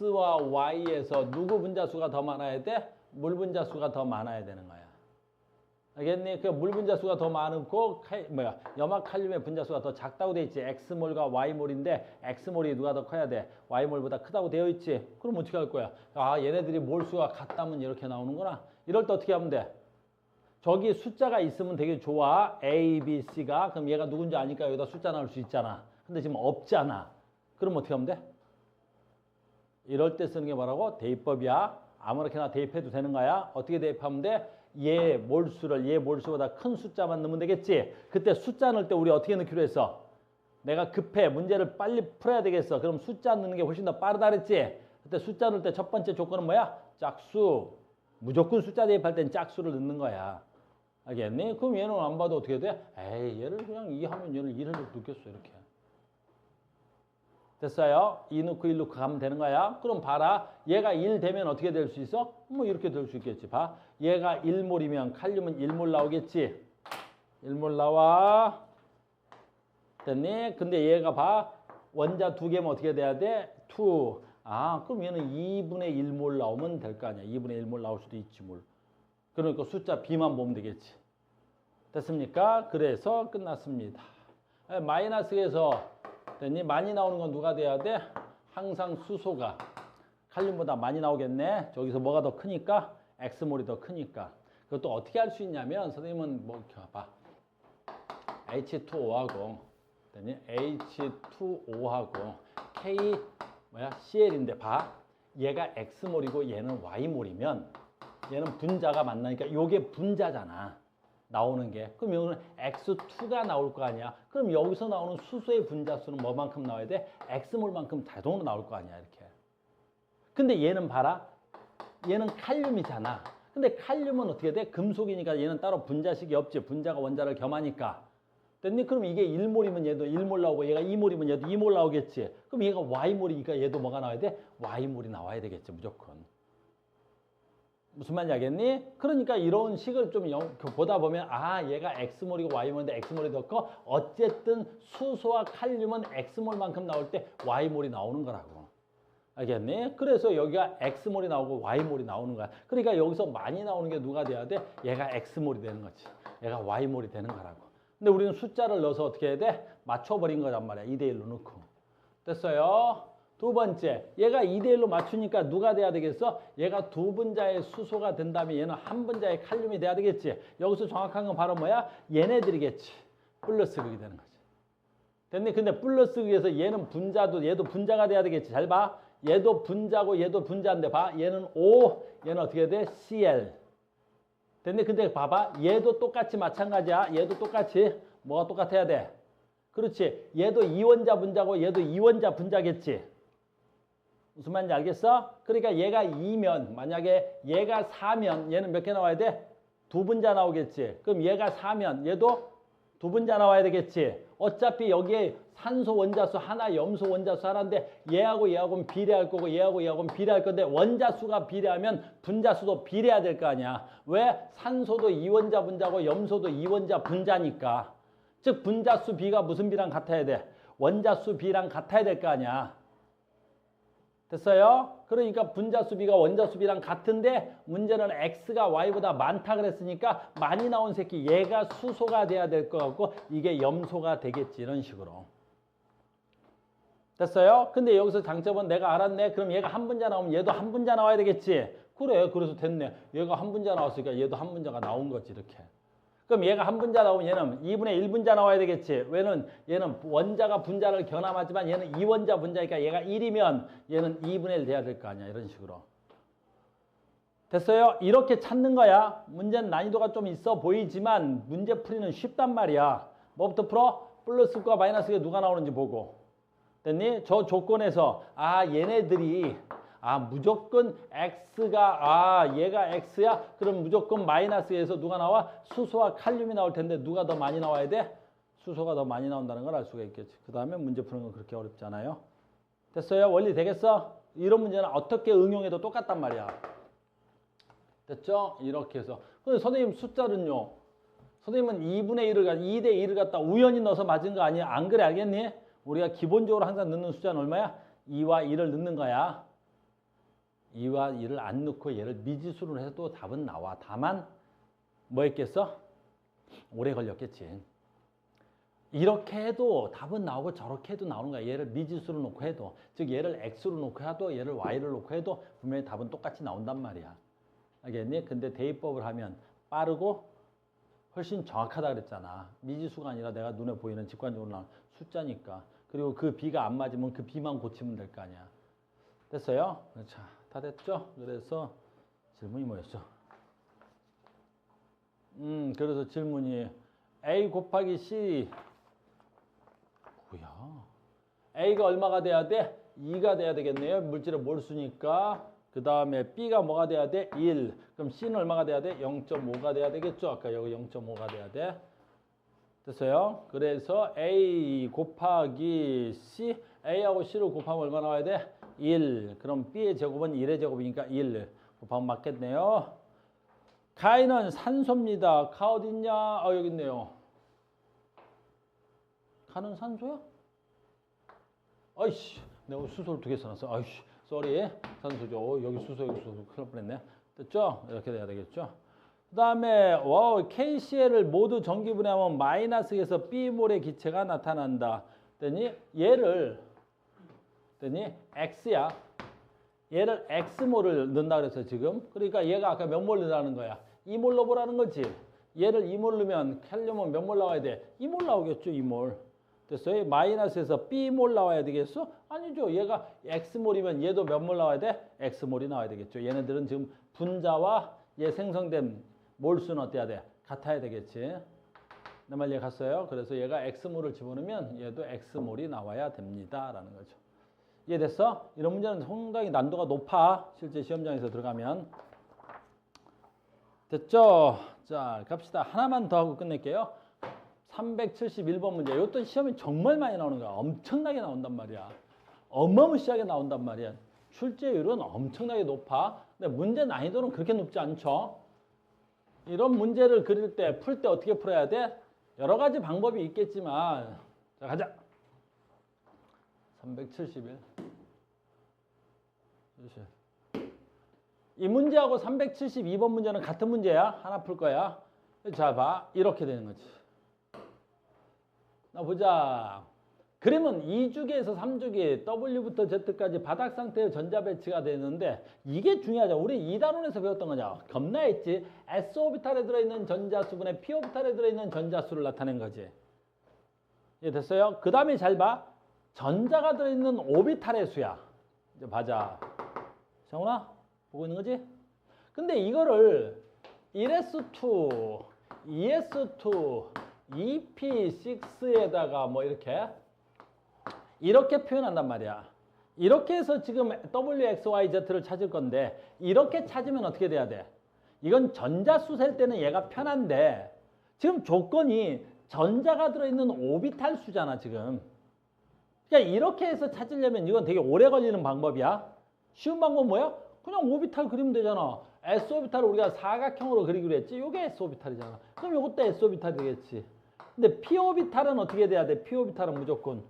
X와 Y에서 누구 분자수가 더 많아야 돼? 물 분자수가 더 많아야 되는 거야. 알겠니? 그 물 분자수가 더 많고 염화칼륨의 분자수가 더 작다고 돼 있지. X몰과 Y몰인데 X몰이 누가 더 커야 돼? Y몰보다 크다고 되어 있지. 그럼 어떻게 할 거야? 아, 얘네들이 몰수가 같다면 이렇게 나오는구나. 이럴 때 어떻게 하면 돼? 저기 숫자가 있으면 되게 좋아. A, B, C가. 그럼 얘가 누군지 아니까 여기다 숫자 나올 수 있잖아. 근데 지금 없잖아. 그럼 어떻게 하면 돼? 이럴 때 쓰는 게 뭐라고? 대입법이야. 아무렇게나 대입해도 되는 거야. 어떻게 대입하면 돼? 얘 몰수보다 큰 숫자만 넣으면 되겠지. 그때 숫자 넣을 때 우리 어떻게 넣기로 했어? 내가 급해. 문제를 빨리 풀어야 되겠어. 그럼 숫자 넣는 게 훨씬 더 빠르다 그랬지. 그때 숫자 넣을 때 첫 번째 조건은 뭐야? 짝수. 무조건 숫자 대입할 땐 짝수를 넣는 거야. 알겠니? 그럼 얘는 안 봐도 어떻게 돼? 에이, 얘를 그냥 2 하면 얘를 1을 넣겠어. 이렇게. 됐어요? 2 넣고 1 넣고 가면 되는 거야. 그럼 봐라. 얘가 1 되면 어떻게 될 수 있어? 뭐 이렇게 될 수 있겠지. 봐. 얘가 1몰이면 칼륨은 1몰 나오겠지. 1몰 나와. 됐니? 근데 얘가 봐. 원자 2개면 어떻게 돼야 돼? 2. 아, 그럼 얘는 2분의 1몰 나오면 될 거 아니야. 2분의 1몰 나올 수도 있지, 뭘. 그러니까 숫자 B만 보면 되겠지. 됐습니까? 그래서 끝났습니다. 마이너스에서 됐니? 많이 나오는 건 누가 돼야 돼? 항상 수소가 칼륨보다 많이 나오겠네. 저기서 뭐가 더 크니까? X몰이 더 크니까. 그것도 어떻게 할 수 있냐면 선생님은 뭐 봐. H2O하고 됐니? H2O하고 K CL인데 봐. 얘가 X몰이고 얘는 Y몰이면 얘는 분자가 만나니까 요게 분자잖아. 나오는 게. 그럼 여기는 X2가 나올 거 아니야. 그럼 여기서 나오는 수소의 분자수는 뭐만큼 나와야 돼? X몰만큼 자동으로 나올 거 아니야. 이렇게. 근데 얘는 봐라. 얘는 칼륨이잖아. 근데 칼륨은 어떻게 돼? 금속이니까 얘는 따로 분자식이 없지. 분자가 원자를 겸하니까. 됐니? 그럼 이게 1몰이면 얘도 1몰 나오고 얘가 2몰이면 얘도 2몰 나오겠지. 그럼 얘가 Y몰이니까 얘도 뭐가 나와야 돼? Y몰이 나와야 되겠지. 무조건. 무슨 말인지 알겠니? 그러니까 이런 식을 좀 보다 보면 얘가 X몰이고 Y몰인데 X몰이 더 커. 어쨌든 수소와 칼륨은 X몰만큼 나올 때 Y몰이 나오는 거라고. 알겠니? 그래서 여기가 X몰이 나오고 Y몰이 나오는 거야. 그러니까 여기서 많이 나오는 게 누가 돼야 돼? 얘가 X몰이 되는 거지. 얘가 Y몰이 되는 거라고. 근데 우리는 숫자를 넣어서 어떻게 해야 돼? 맞춰버린 거란 말이야. 2대1로 넣고. 됐어요? 두 번째, 얘가 2대1로 맞추니까 누가 돼야 되겠어? 얘가 두 분자의 수소가 된다면 얘는 한 분자의 칼륨이 돼야 되겠지. 여기서 정확한 건 바로 뭐야? 얘네들이겠지. 플러스 극이 되는 거지. 됐니? 근데 플러스 극에서 얘는 분자도 얘도 분자가 돼야 되겠지. 잘 봐. 얘도 분자고 얘도 분자인데 봐. 얘는 O, 얘는 어떻게 돼? CL. 됐니? 근데 봐봐. 얘도 똑같이 마찬가지야. 얘도 똑같이. 뭐가 똑같아야 돼? 그렇지. 얘도 이원자 분자고 얘도 이원자 분자겠지. 무슨 말인지 알겠어? 그러니까 얘가 2면 만약에 얘가 4면 얘는 몇 개 나와야 돼? 두 분자 나오겠지. 그럼 얘가 4면 얘도 두 분자 나와야 되겠지. 어차피 여기에 산소 원자수 하나, 염소 원자수 하나인데 얘하고 얘하고는 비례할 거고 얘하고 얘하고는 비례할 건데 원자수가 비례하면 분자수도 비례해야 될 거 아니야. 왜? 산소도 이원자 분자고 염소도 이원자 분자니까. 즉 분자수 비가 무슨 비랑 같아야 돼? 원자수 비랑 같아야 될 거 아니야. 됐어요? 그러니까 분자수 비가 원자수 비랑 같은데 문제는 X가 Y보다 많다 그랬으니까 많이 나온 새끼 얘가 수소가 돼야 될 것 같고 이게 염소가 되겠지. 이런 식으로. 됐어요? 근데 여기서 장점은 내가 알았네. 그럼 얘가 한 분자 나오면 얘도 한 분자 나와야 되겠지. 그래. 그래서 됐네. 얘가 한 분자 나왔으니까 얘도 한 분자가 나온 거지. 이렇게. 그럼 얘가 한 분자 나오면 얘는 2분의 1분자 나와야 되겠지. 왜는 얘는 원자가 분자를 견함하지만 얘는 2원자 분자니까 얘가 1이면 얘는 2분의 1 돼야 될 거 아니야. 이런 식으로. 됐어요? 이렇게 찾는 거야. 문제는 난이도가 좀 있어 보이지만 문제 풀이는 쉽단 말이야. 뭐부터 풀어? 플러스과 마이너스가 누가 나오는지 보고. 됐니? 저 조건에서 얘네들이 무조건 X가 얘가 X야? 그럼 무조건 마이너스에서 누가 나와? 수소와 칼륨이 나올 텐데 누가 더 많이 나와야 돼? 수소가 더 많이 나온다는 걸 알 수가 있겠지. 그 다음에 문제 푸는 건 그렇게 어렵지 않아요. 됐어요? 원리 되겠어? 이런 문제는 어떻게 응용해도 똑같단 말이야. 됐죠? 이렇게 해서. 근데 선생님 숫자는요. 선생님은 2분의 2대 1을 갖다 우연히 넣어서 맞은 거 아니야? 안 그래? 알겠니? 우리가 기본적으로 항상 넣는 숫자는 얼마야? 2와 1을 넣는 거야. 2와 2를 안 넣고 얘를 미지수로 해도 답은 나와. 다만 뭐 했겠어? 오래 걸렸겠지. 이렇게 해도 답은 나오고 저렇게 해도 나오는 거야. 얘를 미지수로 놓고 해도. 즉 얘를 X로 놓고 해도 얘를 Y를 놓고 해도 분명히 답은 똑같이 나온단 말이야. 알겠니? 근데 대입법을 하면 빠르고 훨씬 정확하다 그랬잖아. 미지수가 아니라 내가 눈에 보이는 직관적으로 나온 숫자니까. 그리고 그 B가 안 맞으면 그 B만 고치면 될 거 아니야. 됐어요? 자, 다 됐죠? 그래서 질문이 뭐였어? 그래서 질문이 A 곱하기 C 뭐야? A가 얼마가 돼야 돼? 2가 돼야 되겠네요. 물질의 몰수니까. 그 다음에 B가 뭐가 돼야 돼? 1. 그럼 C는 얼마가 돼야 돼? 0.5가 돼야 되겠죠? 아까 여기 0.5가 돼야 돼. 됐어요? 그래서 A 곱하기 C, A하고 C를 곱하면 얼마 나와야 돼? 1. 그럼 B의 제곱은 1의 제곱이니까 1 곱하면 맞겠네요. 가인은 산소입니다. 가 어디 있냐? 여기 있네요. 가는 산소야? 아이씨, 내가 수소를 2개 써놨어. 아이씨, 쏘리. 산소죠. 여기 수소, 여기 수소. 큰일 날 뻔했네. 됐죠? 이렇게 돼야 되겠죠? 그 다음에 KCl을 모두 전기분해하면 마이너스에서 B몰의 기체가 나타난다. 그랬더니 얘를 X야. 얘를 X몰을 넣는다 그랬어 지금. 그러니까 얘가 아까 몇 몰 넣으라는 거야? 2몰 넣어보라는 거지. 얘를 2몰 넣으면 캘륨은 몇 몰 나와야 돼? 2몰 나오겠죠. 2몰. 됐어요? 마이너스에서 B몰 나와야 되겠어? 아니죠. 얘가 X몰이면 얘도 몇 몰 나와야 돼? X몰이 나와야 되겠죠. 얘네들은 지금 분자와 얘 생성된 몰수는 어때야 돼? 같아야 되겠지. 내 말 이해 갔어요? 그래서 얘가 X몰을 집어넣으면 얘도 X몰이 나와야 됩니다. 라는 거죠. 이해됐어? 이런 문제는 상당히 난도가 높아. 실제 시험장에서 들어가면. 됐죠? 자, 갑시다. 하나만 더 하고 끝낼게요. 371번 문제. 이것도 시험이 정말 많이 나오는 거야. 엄청나게 나온단 말이야. 어마무시하게 나온단 말이야. 출제율은 엄청나게 높아. 근데 문제 난이도는 그렇게 높지 않죠. 이런 문제를 그릴 때, 풀 때 어떻게 풀어야 돼? 여러 가지 방법이 있겠지만, 자, 가자. 371. 이 문제하고 372번 문제는 같은 문제야. 하나 풀 거야. 자, 봐. 이렇게 되는 거지. 나 보자. 그러면 2주기에서 3주기 W부터 Z까지 바닥 상태의 전자 배치가 되는데 이게 중요하죠. 우리 2단원에서 배웠던 거냐. 겁나했지. S오비탈에 들어있는 전자수분의 P오비탈에 들어있는 전자수를 나타낸 거지. 이해 됐어요? 그 다음에 잘 봐. 전자가 들어있는 오비탈의 수야. 이제 봐자. 정훈아? 보고 있는 거지? 근데 이거를 1s2, 2s2, 2p6에다가 뭐 이렇게 표현한단 말이야. 이렇게 해서 지금 WXYZ를 찾을 건데 이렇게 찾으면 어떻게 돼야 돼? 이건 전자수 셀 때는 얘가 편한데 지금 조건이 전자가 들어있는 오비탈 수잖아 지금. 그러니까 이렇게 해서 찾으려면 이건 되게 오래 걸리는 방법이야. 쉬운 방법은 뭐야? 그냥 오비탈 그리면 되잖아. S오비탈을 우리가 사각형으로 그리기로 했지. 이게 S오비탈이잖아. 그럼 이것도 S오비탈이 되겠지. 근데 P오비탈은 어떻게 돼야 돼? P오비탈은 무조건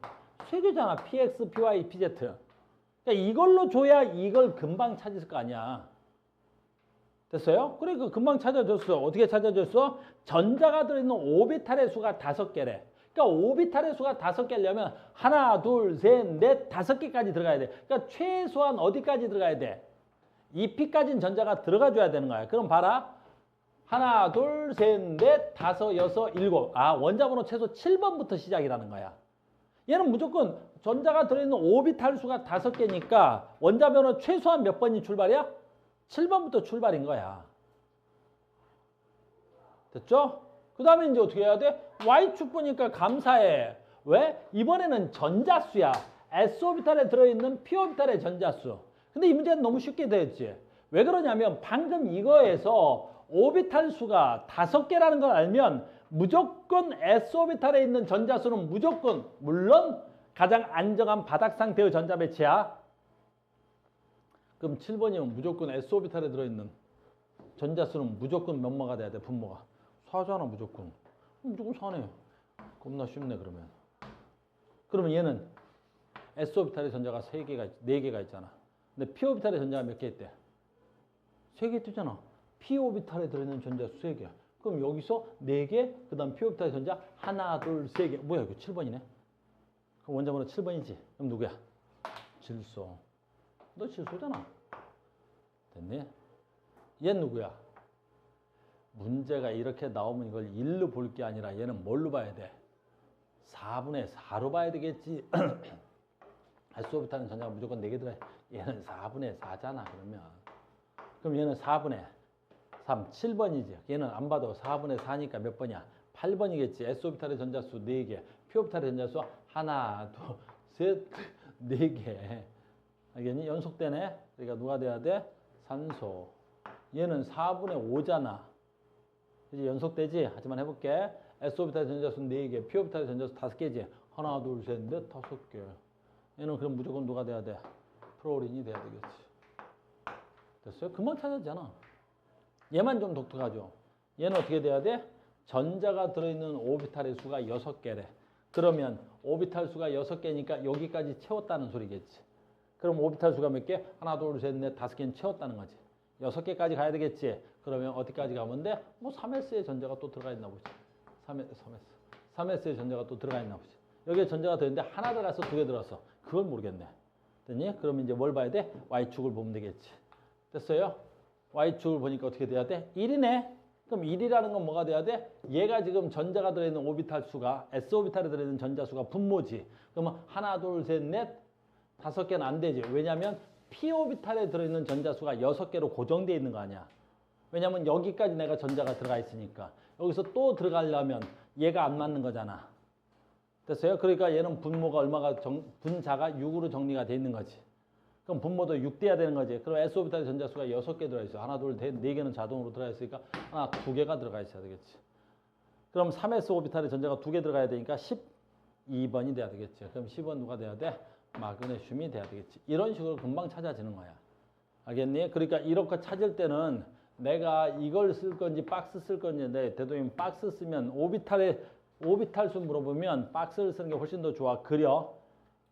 세 개잖아. PX, PY, PZ. 그러니까 이걸로 줘야 이걸 금방 찾을 거 아니야. 됐어요? 그러니까 금방 찾아줬어. 어떻게 찾아줬어? 전자가 들어있는 오비탈의 수가 5개래. 그러니까 오비탈의 수가 5개려면 하나, 둘, 셋, 넷, 5개까지 들어가야 돼. 그러니까 최소한 어디까지 들어가야 돼? 2p까지는 전자가 들어가줘야 되는 거야. 그럼 봐라. 하나, 둘, 셋, 넷, 다섯, 여섯, 일곱. 아, 원자번호 최소 7번부터 시작이라는 거야. 얘는 무조건 전자가 들어있는 오비탈 수가 5개니까 원자번호 최소한 몇 번이 출발이야? 7번부터 출발인 거야. 됐죠? 그 다음에 이제 어떻게 해야 돼? Y축 보니까 감사해. 왜? 이번에는 전자수야. S오비탈에 들어있는 P오비탈의 전자수. 근데 이 문제는 너무 쉽게 되었지. 왜 그러냐면 방금 이거에서 오비탈 수가 5개라는 걸 알면 무조건 S오비탈에 있는 전자수는 무조건 물론 가장 안정한 바닥 상태의 전자 배치야. 그럼 7번이면 무조건 S오비탈에 들어있는 전자수는 무조건 몇모가 돼야 돼? 분모가. 4잖아 무조건. 무조건 4네. 겁나 쉽네 그러면. 그러면 얘는 S오비탈의 전자가 4개가 있잖아. 근데 P오비탈의 전자가 몇 개 있대? 3개 뜨잖아. P오비탈에 들어있는 전자수 3개야. 그럼 여기서 4개, 그 다음 P오비탈의 전자 하나, 둘, 3개. 뭐야 이거 7번이네. 그럼 원자번호 7번이지. 그럼 누구야? 질소. 너 질소잖아. 됐니? 얘는 누구야? 문제가 이렇게 나오면 이걸 1로 볼 게 아니라 얘는 뭘로 봐야 돼? 4분의 4로 봐야 되겠지. S오비탈은 전자가 무조건 4개 들어야 얘는 4분의 4잖아 그러면. 그럼 얘는 4분의 3, 7번이지. 얘는 안 봐도 4분의 4니까 몇 번이야? 8번이겠지. S오비탈의 전자수 4개, P오비탈의 전자수 하나, 둘, 셋, 4개. 알겠니? 연속되네. 그러니까 누가 돼야 돼? 산소. 얘는 4분의 5잖아. 이제 연속되지? 하지만 해볼게. S오비탈의 전자수 4개, P오비탈의 전자수 5개지. 하나, 둘, 셋, 넷, 5개. 얘는 그럼 무조건 누가 돼야 돼? 프로린이 돼야 되겠지. 됐어요? 금방 찾았잖아. 얘만 좀 독특하죠. 얘는 어떻게 돼야 돼? 전자가 들어있는 오비탈의 수가 6개래. 그러면 오비탈 수가 6개니까 여기까지 채웠다는 소리겠지. 그럼 오비탈 수가 몇 개? 하나, 둘, 셋, 넷, 5개는 채웠다는 거지. 6개까지 가야 되겠지. 그러면 어디까지 가면 돼? 뭐 3S의 전자가 또 들어가 있나 보지. 3S의 전자가 또 들어가 있나 보지. 여기에 전자가 들어있는데 하나 들어가서 2개 들어갔어. 그걸 모르겠네. 됐니? 그러면 이제 뭘 봐야 돼? Y축을 보면 되겠지. 됐어요? Y축을 보니까 어떻게 돼야 돼? 1이네. 그럼 1이라는 건 뭐가 돼야 돼? 얘가 지금 전자가 들어있는 오비탈 수가, S 오비탈에 들어있는 전자 수가 분모지. 그러면 하나, 둘, 셋, 넷, 5개는 안 되지. 왜냐면 P 오비탈에 들어있는 전자 수가 6개로 고정되어 있는 거 아니야. 왜냐면 여기까지 내가 전자가 들어가 있으니까. 여기서 또 들어가려면 얘가 안 맞는 거잖아. 됐어요? 그러니까 얘는 분모가 얼마가 분자가 6으로 정리가 돼 있는 거지. 그럼 분모도 6 돼야 되는 거지. 그럼 S오비탈의 전자수가 6개 들어있어. 하나, 둘, 셋, 4개는 자동으로 들어가 있으니까 하나, 2개가 들어가 있어야 되겠지. 그럼 3S 오비탈의 전자가 2개 들어가야 되니까 12번이 돼야 되겠지. 그럼 10번 누가 돼야 돼? 마그네슘이 돼야 되겠지. 이런 식으로 금방 찾아지는 거야. 알겠니? 그러니까 이렇게 찾을 때는 내가 이걸 쓸 건지 박스 쓸 건지 대도님 박스 쓰면 오비탈 수 물어보면 박스를 쓰는 게 훨씬 더 좋아. 그려.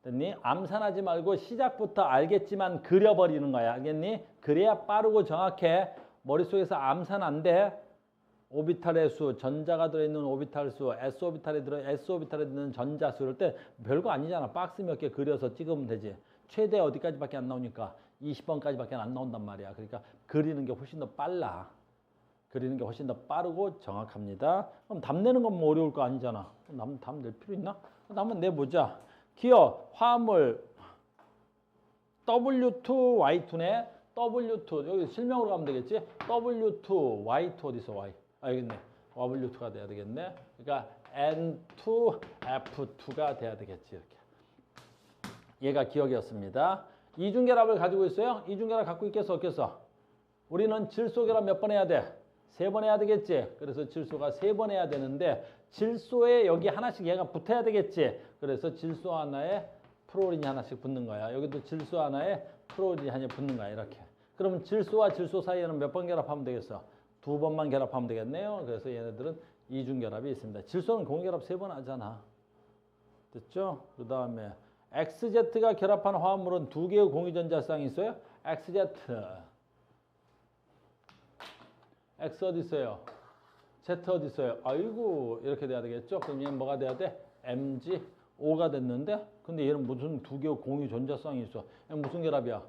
됐니? 암산하지 말고 시작부터 알겠지만 그려버리는 거야. 알겠니? 그래야 빠르고 정확해. 머릿속에서 암산 안 돼. 오비탈의 수, 전자가 들어있는 오비탈 수, S오비탈에 들어있는 전자 수 이럴 때 별거 아니잖아. 박스 몇 개 그려서 찍으면 되지. 최대 어디까지밖에 안 나오니까 20번까지밖에 안 나온단 말이야. 그러니까 그리는 게 훨씬 더 빨라. 그리는 게 훨씬 더 빠르고 정확합니다. 그럼 답 내는 건 뭐 어려울 거 아니잖아. 답 낼 필요 있나? 한번 내보자. 기어 화합물 W2Y2네. W2 여기 실명으로 가면 되겠지. W2 Y2 어디서 Y? 알겠네. W2가 돼야 되겠네. 그러니까 N2F2가 돼야 되겠지. 이렇게. 얘가 기억이었습니다. 이중결합을 가지고 있어요. 이중결합 갖고 있겠어 없겠어? 우리는 질소결합 몇 번 해야 돼? 3번 해야 되겠지. 그래서 질소가 3번 해야 되는데 질소에 여기 하나씩 얘가 붙어야 되겠지. 그래서 질소 하나에 프로린이 하나씩 붙는 거야. 여기도 질소 하나에 프로린이 하나 붙는 거야. 이렇게. 그럼 질소와 질소 사이에는 몇 번 결합하면 되겠어? 2번만 결합하면 되겠네요. 그래서 얘네들은 이중결합이 있습니다. 질소는 공유결합 3번 하잖아. 됐죠? 그 다음에 XZ가 결합한 화합물은 2개의 공유전자쌍이 있어요. XZ. X 어디 있어요? Z 어디 있어요? 아이고 이렇게 돼야 되겠죠? 그럼 얘는 뭐가 돼야 돼? MgO가 됐는데 근데 얘는 무슨 2개의 공유 전자쌍이 있어? 얘는 무슨 결합이야?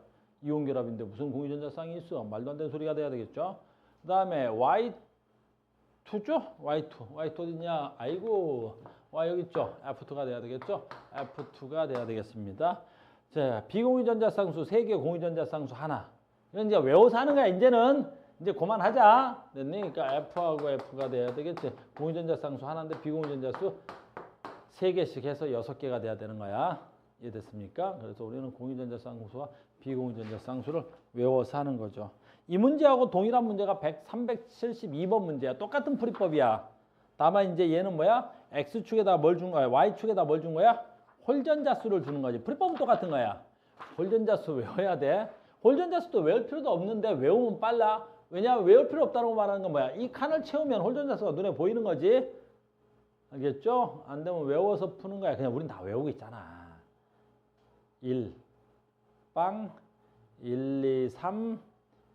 이온 결합인데 무슨 공유 전자쌍이 있어? 말도 안 되는 소리가 돼야 되겠죠? 그 다음에 Y2죠? Y2 어디냐? 아이고 Y 여기 있죠? F2가 돼야 되겠죠? F2가 돼야 되겠습니다. 자, 비공유 전자쌍수 3개 공유 전자쌍수 하나. 이건 이제 외워서 하는 거야. 이제 그만하자. 됐니? 그러니까 F하고 F가 돼야 되겠지. 공유전자 쌍수 하나인데 비공유전자 수 3개씩 해서 6개가 돼야 되는 거야. 이해됐습니까? 그래서 우리는 공유전자 쌍수와 비공유전자 쌍수를 외워서 하는 거죠. 이 문제하고 동일한 문제가 372번 문제야. 똑같은 풀이법이야. 다만 이제 얘는 뭐야? X축에다 뭘 준 거야? Y축에다 뭘 준 거야? 홀전자 수를 주는 거지. 풀이법은 똑같은 거야. 홀전자 수 외워야 돼. 홀전자 수도 외울 필요도 없는데 외우면 빨라. 왜냐하면 외울 필요 없다고 말하는 건 뭐야? 이 칸을 채우면 홀전자 수가 눈에 보이는 거지. 알겠죠? 안 되면 외워서 푸는 거야. 그냥 우린 다 외우고 있잖아. 1, 빵, 1, 2, 3,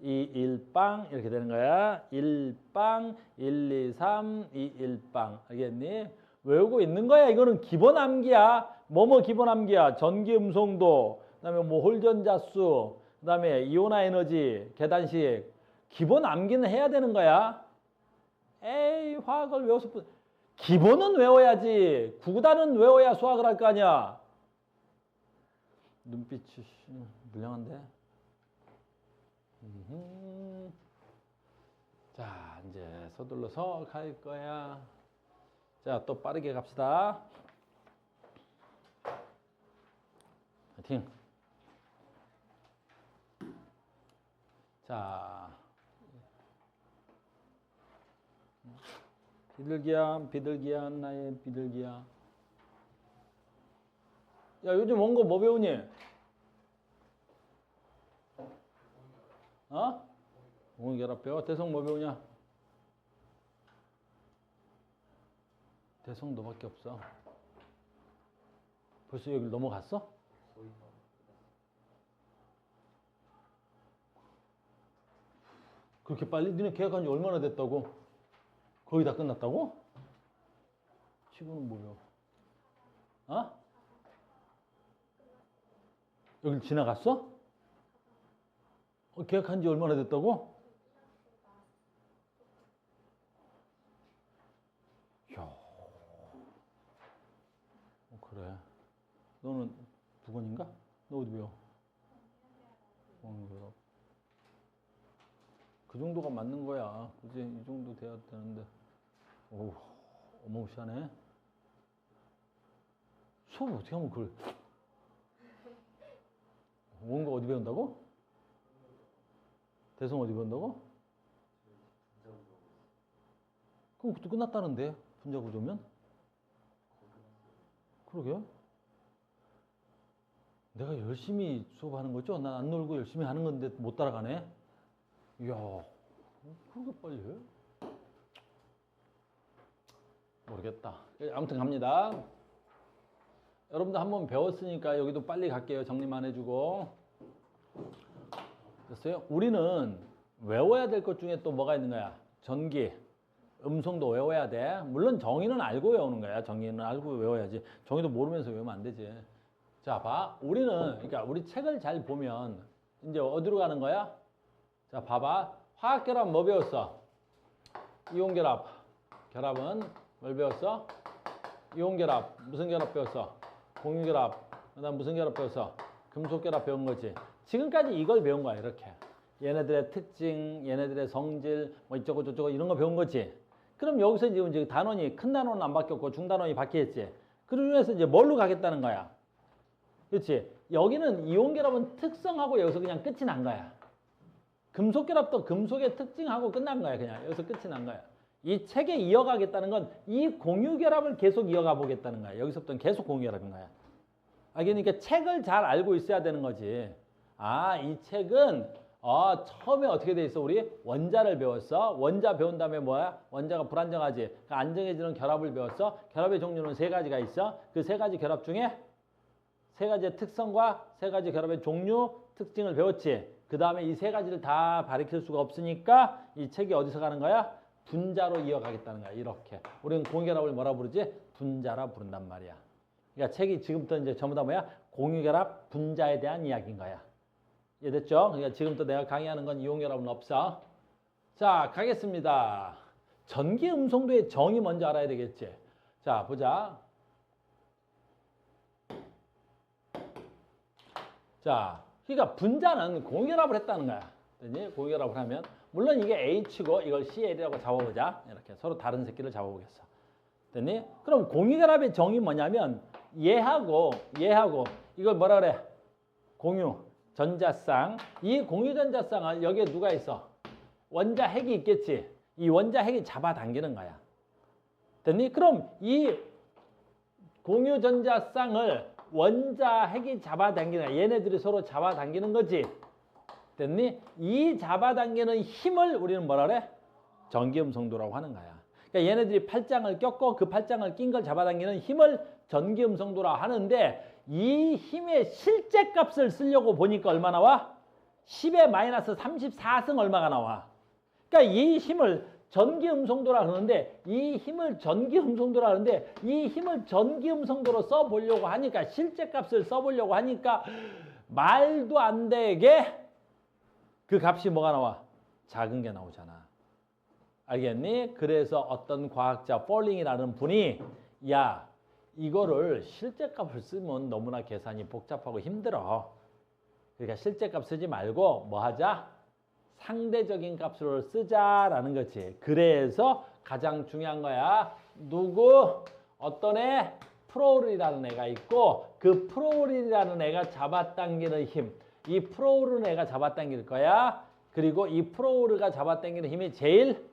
2, 1, 빵 이렇게 되는 거야. 1, 빵, 1, 2, 3, 2, 1, 빵. 알겠니? 외우고 있는 거야. 이거는 기본 암기야. 뭐뭐 기본 암기야. 전기 음성도, 그다음에 뭐 홀전자 수, 그다음에 이온화 에너지, 계단식. 기본 암기는 해야 되는 거야. 에이, 화학을 외워서 기본은 외워야지. 구구단은 외워야 수학을 할 거 아니야. 눈빛이 물량한데. 자, 이제 서둘러서 갈 거야. 자, 또 빠르게 갑시다. 파이팅. 자, 비둘기야, 나의 비둘기야. 야, 요즘 원고 뭐 배우니? 어? 공유결합 배워? 대성 뭐 배우냐? 대성 너밖에 없어. 벌써 여기 넘어갔어? 그렇게 빨리? 니네 계약한 지 얼마나 됐다고? 거의 다 끝났다고? 치고는 뭐요? 어? 여길 지나갔어? 계약한 지 얼마나 됐다고? 이야. 그래. 너는 부건인가? 너 어디 배워? 그 정도가 맞는 거야. 그지? 이 정도 돼야 되는데. 오, 어마무시하네. 수업을 어떻게 하면 그걸. 원고 어디 배운다고? 대성 어디 배운다고? 그럼 그것도 끝났다는데, 분자구조면? 그러게. 내가 열심히 수업하는 거죠? 난 안 놀고 열심히 하는 건데 못 따라가네? 이야, 그렇게 빨리 해? 모르겠다. 아무튼 갑니다. 여러분들 한번 배웠으니까 여기도 빨리 갈게요. 정리만 해주고. 됐어요? 우리는 외워야 될 것 중에 또 뭐가 있는 거야? 전기, 음성도 외워야 돼. 물론 정의는 알고 외우는 거야. 정의는 알고 외워야지. 정의도 모르면서 외우면 안 되지. 자, 봐. 우리는, 그러니까 우리 책을 잘 보면 이제 어디로 가는 거야? 자, 봐봐. 화학결합 뭐 배웠어? 이온결합. 결합은 뭘 배웠어? 이온결합. 무슨 결합 배웠어? 공유결합. 그 다음 무슨 결합 배웠어? 금속결합 배운 거지. 지금까지 이걸 배운 거야, 이렇게. 얘네들의 특징, 얘네들의 성질, 뭐 이쪽고 저쪽고 이런 거 배운 거지. 그럼 여기서 이제 단원이, 큰 단원은 안 바뀌었고 중단원이 바뀌었지. 그 중에서 이제 뭘로 가겠다는 거야? 그렇지? 여기는 이온결합은 특성하고 여기서 그냥 끝이 난 거야. 금속결합도 금속의 특징하고 끝난 거야. 그냥 여기서 끝이 난 거야. 이 책에 이어가겠다는 건 이 공유결합을 계속 이어가 보겠다는 거야. 여기서부터는 계속 공유결합인 거야. 그러니까 책을 잘 알고 있어야 되는 거지. 아, 이 책은 처음에 어떻게 돼 있어? 우리 원자를 배웠어. 원자 배운 다음에 뭐야? 원자가 불안정하지. 그러니까 안정해지는 결합을 배웠어. 결합의 종류는 세 가지가 있어. 그 세 가지 결합 중에 세 가지의 특성과 세 가지 결합의 종류, 특징을 배웠지. 그 다음에 이 세 가지를 다 가리킬 수가 없으니까 이 책이 어디서 가는 거야? 분자로 이어가겠다는 거야. 이렇게. 우리는 공유결합을 뭐라 부르지? 분자라 부른단 말이야. 그러니까 책이 지금부터 이제 전부 다 뭐야? 공유결합 분자에 대한 이야기인 거야. 이해됐죠? 그러니까 지금부터 내가 강의하는 건 이온결합은 없어. 자, 가겠습니다. 전기 음성도의 정의 먼저 알아야 되겠지. 자, 보자. 자, 그러니까 분자는 공유결합을 했다는 거야. 됐니? 공유결합을 하면 물론 이게 H고 이걸 CL이라고 잡아보자. 이렇게 서로 다른 새끼를 잡아보겠어. 됐니? 그럼 공유결합의 정의 뭐냐면 얘하고 이걸 뭐라 그래? 공유 전자쌍. 이 공유 전자쌍을 여기에 누가 있어? 원자 핵이 있겠지. 이 원자 핵이 잡아당기는 거야. 됐니? 그럼 이 공유 전자쌍을 원자 핵이 잡아당기는 거야. 얘네들이 서로 잡아당기는 거지. 됐니? 이 잡아당기는 힘을 우리는 뭐라 그래? 전기음성도라고 하는 거야. 그러니까 얘네들이 팔짱을 꼈고 그 팔짱을 낀 걸 잡아당기는 힘을 전기음성도라 하는데 이 힘의 실제 값을 쓰려고 보니까 얼마 나와? 10의 마이너스 34승 얼마가 나와? 그러니까 이 힘을 전기음성도라 그러는데 이 힘을 전기음성도라 하는데 이 힘을 전기음성도로 써보려고 하니까 실제 값을 써보려고 하니까 말도 안 되게 그 값이 뭐가 나와? 작은 게 나오잖아. 알겠니? 그래서 어떤 과학자 폴링이라는 분이 야 이거를 실제값을 쓰면 너무나 계산이 복잡하고 힘들어. 그러니까 실제값 쓰지 말고 뭐 하자? 상대적인 값으로 쓰자라는 거지. 그래서 가장 중요한 거야. 누구? 어떤 애? 프로울이라는 애가 있고 그 프로울이라는 애가 잡아당기는 힘. 이 프로울은 애가 잡아당길 거야. 그리고 이 프로울가 잡아당기는 힘이 제일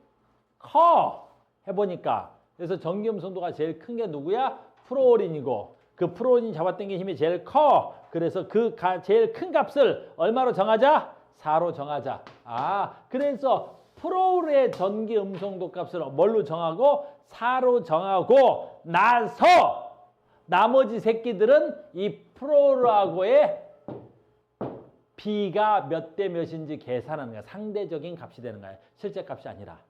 커. 해보니까. 그래서 전기음성도가 제일 큰 게 누구야? 프로올인이고 그 프로올인이 잡아당기는 힘이 제일 커. 그래서 그 제일 큰 값을 얼마로 정하자? 4로 정하자. 아, 그래서 프로울의 전기음성도 값을 뭘로 정하고? 4로 정하고 나서 나머지 새끼들은 이 프로울하고의 B가 몇 대 몇인지 계산하는 거야. 상대적인 값이 되는 거야. 실제 값이 아니라.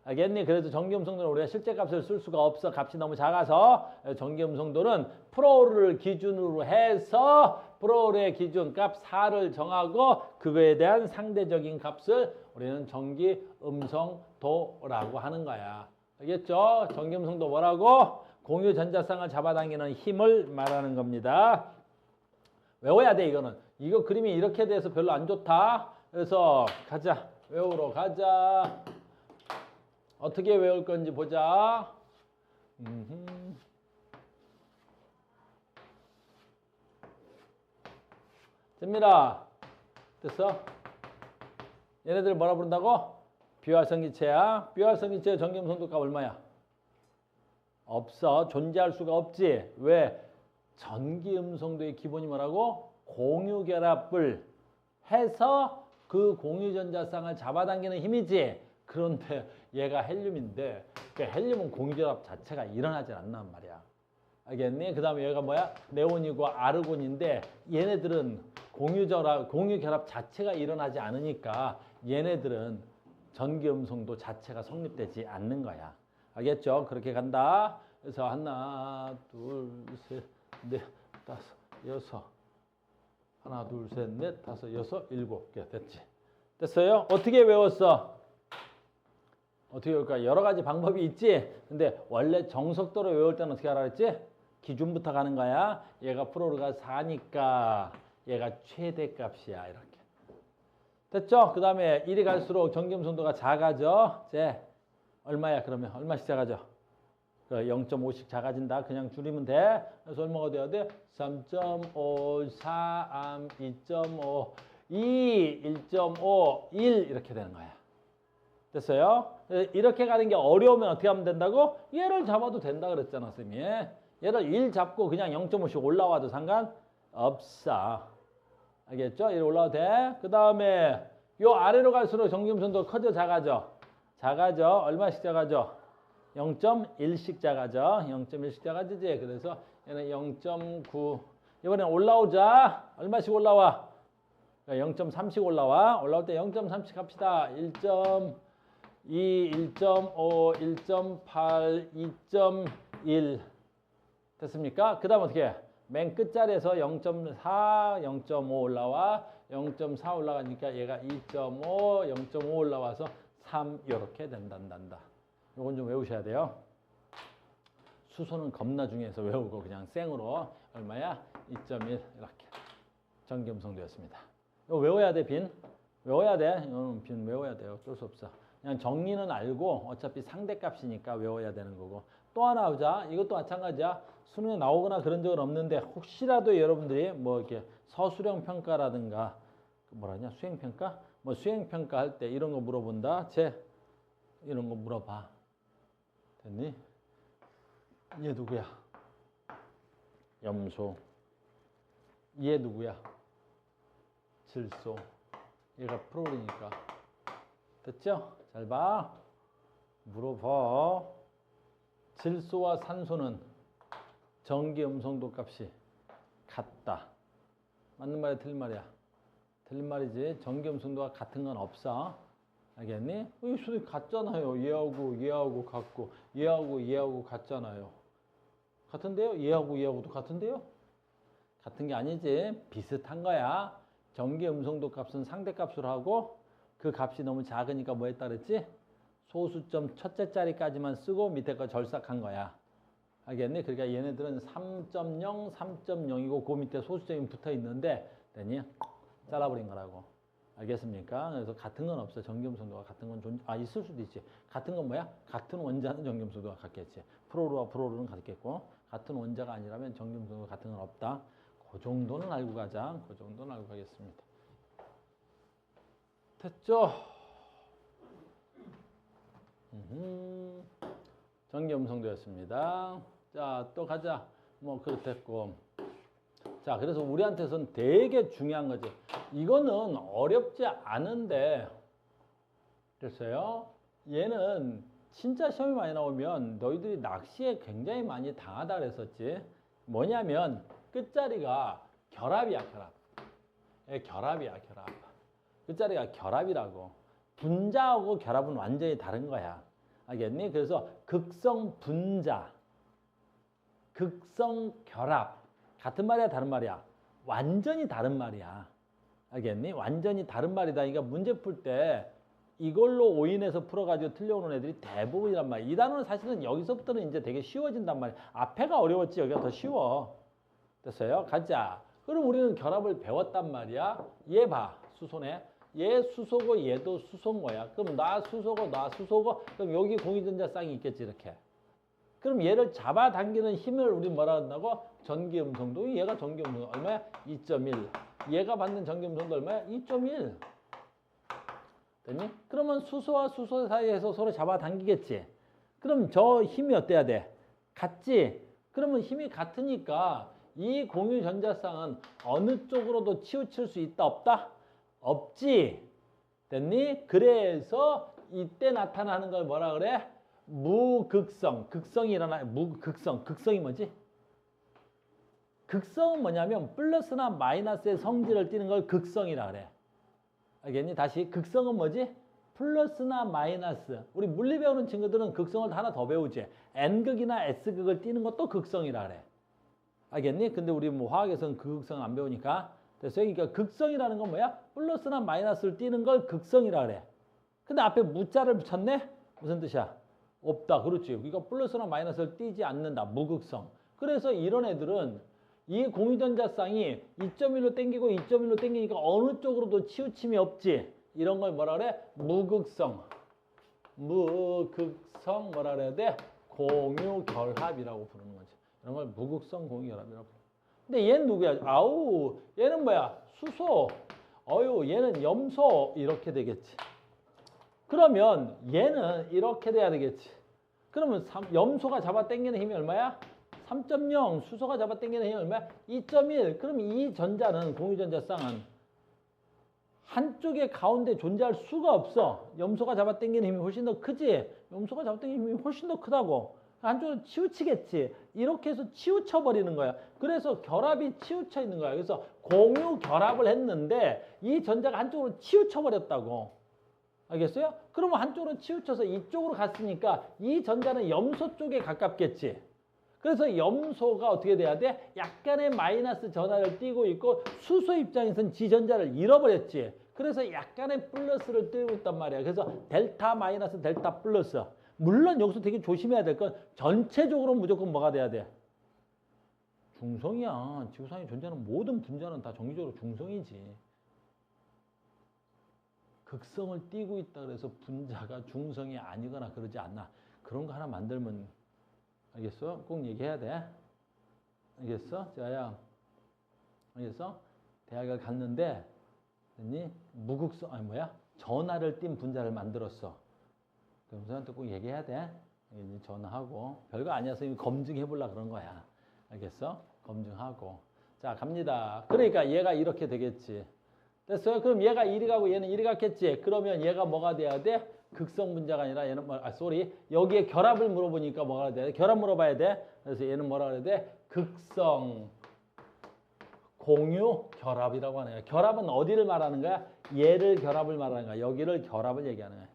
알겠니? 그래서 전기음성도는 우리가 실제 값을 쓸 수가 없어. 값이 너무 작아서 전기음성도는 프로를 기준으로 해서 프로의 기준값 4를 정하고 그거에 대한 상대적인 값을 우리는 전기음성도라고 하는 거야. 알겠죠? 전기음성도 뭐라고? 공유 전자쌍을 잡아당기는 힘을 말하는 겁니다. 외워야 돼 이거는. 이거 그림이 이렇게 돼서 별로 안 좋다. 그래서 가자. 외우러 가자. 어떻게 외울 건지 보자. 됩니다. 됐어? 얘네들 뭐라 부른다고? 비활성기체야. 비활성기체의 전기음성도가 얼마야? 없어. 존재할 수가 없지. 왜? 전기음성도의 기본이 뭐라고? 공유결합을 해서 그 공유전자쌍을 잡아당기는 힘이지. 그런데 얘가 헬륨인데 그 헬륨은 공유결합 자체가 일어나질 않단 말이야. 알겠니? 그 다음에 얘가 뭐야? 네온이고 아르곤인데 얘네들은 공유결합 자체가 일어나지 않으니까 얘네들은 전기음성도 자체가 성립되지 않는 거야. 알겠죠? 그렇게 간다. 그래서 하나, 둘, 셋, 넷, 다섯, 여섯. 하나, 둘, 셋, 넷, 다섯, 여섯, 일곱 개 됐지? 됐어요? 어떻게 외웠어? 어떻게 외울까? 여러 가지 방법이 있지? 근데 원래 정석도로 외울 때는 어떻게 하라 그랬지? 기준부터 가는 거야. 얘가 프로르가 4니까 얘가 최대값이야. 이렇게. 됐죠? 그 다음에 1이 갈수록 전기음성도가 작아져. 이제 얼마야 그러면? 얼마씩 작아져? 0.5씩 작아진다. 그냥 줄이면 돼. 그래서 얼마가 돼야 돼? 3.5, 3, 2.5, 2, 1.5, 1 이렇게 되는 거야. 됐어요? 이렇게 가는 게 어려우면 어떻게 하면 된다고? 얘를 잡아도 된다 그랬잖아, 쌤이. 얘를 1 잡고 그냥 0.5씩 올라와도 상관없어. 알겠죠? 1 올라와도 돼. 그 다음에 요 아래로 갈수록 전기음성도 커져 작아져? 작아져. 얼마씩 작아져? 0.1씩 작아져. 0.1씩 작아지지. 그래서 얘는 0.9. 이번엔 올라오자. 얼마씩 올라와? 0.3씩 올라와. 올라올 때 0.3씩 합시다. 1.2, 1.5, 1.8, 2.1 됐습니까? 그 다음 어떻게 해? 맨 끝자리에서 0.4, 0.5 올라와. 0.4 올라가니까 얘가 2.5, 0.5 올라와서 3 이렇게 된단다. 요건 좀 외우셔야 돼요. 수소는 겁나 중요해서 외우고 그냥 생으로 얼마야? 2.1 이렇게 전기음성도였습니다. 이거 외워야 돼, 빈. 외워야 돼. 이거는 빈 외워야 돼요. 어쩔 수 없어. 그냥 정리는 알고 어차피 상대값이니까 외워야 되는 거고. 또 하나 보자. 이것도 마찬가지야. 수능에 나오거나 그런 적은 없는데 혹시라도 여러분들이 뭐 이렇게 서술형 평가라든가 뭐라냐? 수행평가? 뭐 수행평가 할 때 이런 거 물어본다. 이런 거 물어봐. 됐니? 얘 누구야? 염소. 얘 누구야? 질소. 얘가 프로그램이니까. 됐죠? 잘 봐. 물어봐. 질소와 산소는 전기 음성도 값이 같다. 맞는 말이야? 틀린 말이야? 틀린 말이지. 전기 음성도가 같은 건 없어. 알겠니? 이 수도 같잖아요. 얘하고 같고, 얘하고 같잖아요. 같은데요? 얘하고도 같은데요? 같은 게 아니지. 비슷한 거야. 전기 음성도 값은 상대값으로 하고 그 값이 너무 작으니까 뭐 했다 그랬지? 소수점 첫째 자리까지만 쓰고 밑에 거 절삭한 거야. 알겠니? 그러니까 얘네들은 3.0, 3.0이고 그 밑에 소수점이 붙어 있는데 됐니? 잘라버린 거라고. 알겠습니까? 그래서 같은 건 없어. 전기음성도가 같은 건 있을 수도 있지. 같은 건 뭐야? 같은 원자는 전기음성도가 같겠지. 프로르와 프로르는 같겠고 같은 원자가 아니라면 전기음성도가 같은 건 없다. 그 정도는 알고 가자. 그 정도는 알고 가겠습니다. 됐죠? 전기음성도였습니다. 자, 또 가자. 뭐 그렇댔고. 자, 그래서 우리한테선 되게 중요한 거지. 이거는 어렵지 않은데 됐어요? 얘는 진짜 시험이 많이 나오면 너희들이 낚시에 굉장히 많이 당하다 그랬었지. 뭐냐면 끝자리가 결합이야, 결합. 결합이야, 결합. 그 자리가 결합이라고. 분자하고 결합은 완전히 다른 거야. 알겠니? 그래서 극성 분자, 극성 결합. 같은 말이야, 다른 말이야? 완전히 다른 말이야. 알겠니? 완전히 다른 말이다. 그러니까 문제 풀 때 이걸로 오인해서 풀어가지고 틀려오는 애들이 대부분이란 말이야. 이 단어는 사실은 여기서부터는 이제 되게 쉬워진단 말이야. 앞에가 어려웠지 여기가 더 쉬워. 됐어요? 가자. 그럼 우리는 결합을 배웠단 말이야. 얘 봐. 수소네. 얘 수소고 얘도 수소인 거야. 그럼 나 수소고 나 수소고 그럼 여기 공유전자 쌍이 있겠지 이렇게. 그럼 얘를 잡아당기는 힘을 우리 뭐라 한다고? 전기음성도. 얘가 전기음성 얼마야? 2.1. 얘가 받는 전기음성도 얼마야? 2.1. 됐니? 그러면 수소와 수소 사이에서 서로 잡아당기겠지. 그럼 저 힘이 어때야 돼? 같지? 그러면 힘이 같으니까 이 공유전자쌍은 어느 쪽으로도 치우칠 수 있다 없다? 없지. 됐니? 그래서 이때 나타나는 걸 뭐라 그래? 무극성. 극성이 일어나. 무극성. 극성이 뭐지? 극성은 뭐냐면 플러스나 마이너스의 성질을 띠는 걸 극성이라 그래. 알겠니? 다시 극성은 뭐지? 플러스나 마이너스. 우리 물리 배우는 친구들은 극성을 하나 더 배우지. N극이나 S극을 띠는 것도 극성이라 그래. 알겠니? 근데 우리 뭐 화학에서는 그 극성 안 배우니까. 그래서 그러니까 극성이라는 건 뭐야? 플러스나 마이너스를 띠는 걸 극성이라 그래. 근데 앞에 무자를 붙였네? 무슨 뜻이야? 없다. 그렇지. 그러니까 플러스나 마이너스를 띠지 않는다. 무극성. 그래서 이런 애들은 이 공유전자쌍이 2.1로 땡기고 2.1로 땡기니까 어느 쪽으로도 치우침이 없지. 이런 걸 뭐라 그래? 무극성. 무극성 뭐라 그래야 돼? 공유결합이라고 부르는 거지. 이런 걸 무극성 공유결합이라고 부르는 거야. 근데 얘는 누구야? 아우, 얘는 뭐야? 수소. 어유, 얘는 염소. 이렇게 되겠지. 그러면 얘는 이렇게 돼야 되겠지. 그러면 염소가 잡아당기는 힘이 얼마야? 3.0. 수소가 잡아당기는 힘이 얼마야? 2.1. 그럼 이 전자는, 공유전자쌍은 한쪽에 가운데 존재할 수가 없어. 염소가 잡아당기는 힘이 훨씬 더 크지? 염소가 잡아당기는 힘이 훨씬 더 크다고. 한쪽으로 치우치겠지. 이렇게 해서 치우쳐버리는 거야. 그래서 결합이 치우쳐 있는 거야. 그래서 공유 결합을 했는데 이 전자가 한쪽으로 치우쳐버렸다고. 알겠어요? 그러면 한쪽으로 치우쳐서 이쪽으로 갔으니까 이 전자는 염소 쪽에 가깝겠지. 그래서 염소가 어떻게 돼야 돼? 약간의 마이너스 전하를 띠고 있고 수소 입장에서는 지 전자를 잃어버렸지. 그래서 약간의 플러스를 띠고 있단 말이야. 그래서 델타 마이너스 델타 플러스. 물론 여기서 되게 조심해야 될 건 전체적으로 무조건 뭐가 돼야 돼? 중성이야. 지구상에 존재하는 모든 분자는 다 정기적으로 중성이지. 극성을 띠고 있다 그래서 분자가 중성이 아니거나 그러지 않나. 그런 거 하나 만들면 알겠어? 꼭 얘기해야 돼. 알겠어? 자야. 알겠어? 대학을 갔는데 됐니? 무극성 아니 뭐야? 전하를 띤 분자를 만들었어. 그럼 선생님한테 꼭 얘기해야 돼. 전화하고 별거 아니야. 선생님이 검증해 보려고 그런 거야. 알겠어? 검증하고. 자, 갑니다. 그러니까 얘가 이렇게 되겠지. 됐어요? 그럼 얘가 이리 가고 얘는 이리 갔겠지. 그러면 얘가 뭐가 돼야 돼? 극성 분자가 아니라 얘는 여기에 결합을 물어보니까 뭐가 돼야 돼? 결합 물어봐야 돼. 그래서 얘는 뭐라 그래야 돼? 극성 공유 결합이라고 하는 거야. 결합은 어디를 말하는 거야? 얘를 결합을 말하는 거야. 여기를 결합을 얘기하는 거야.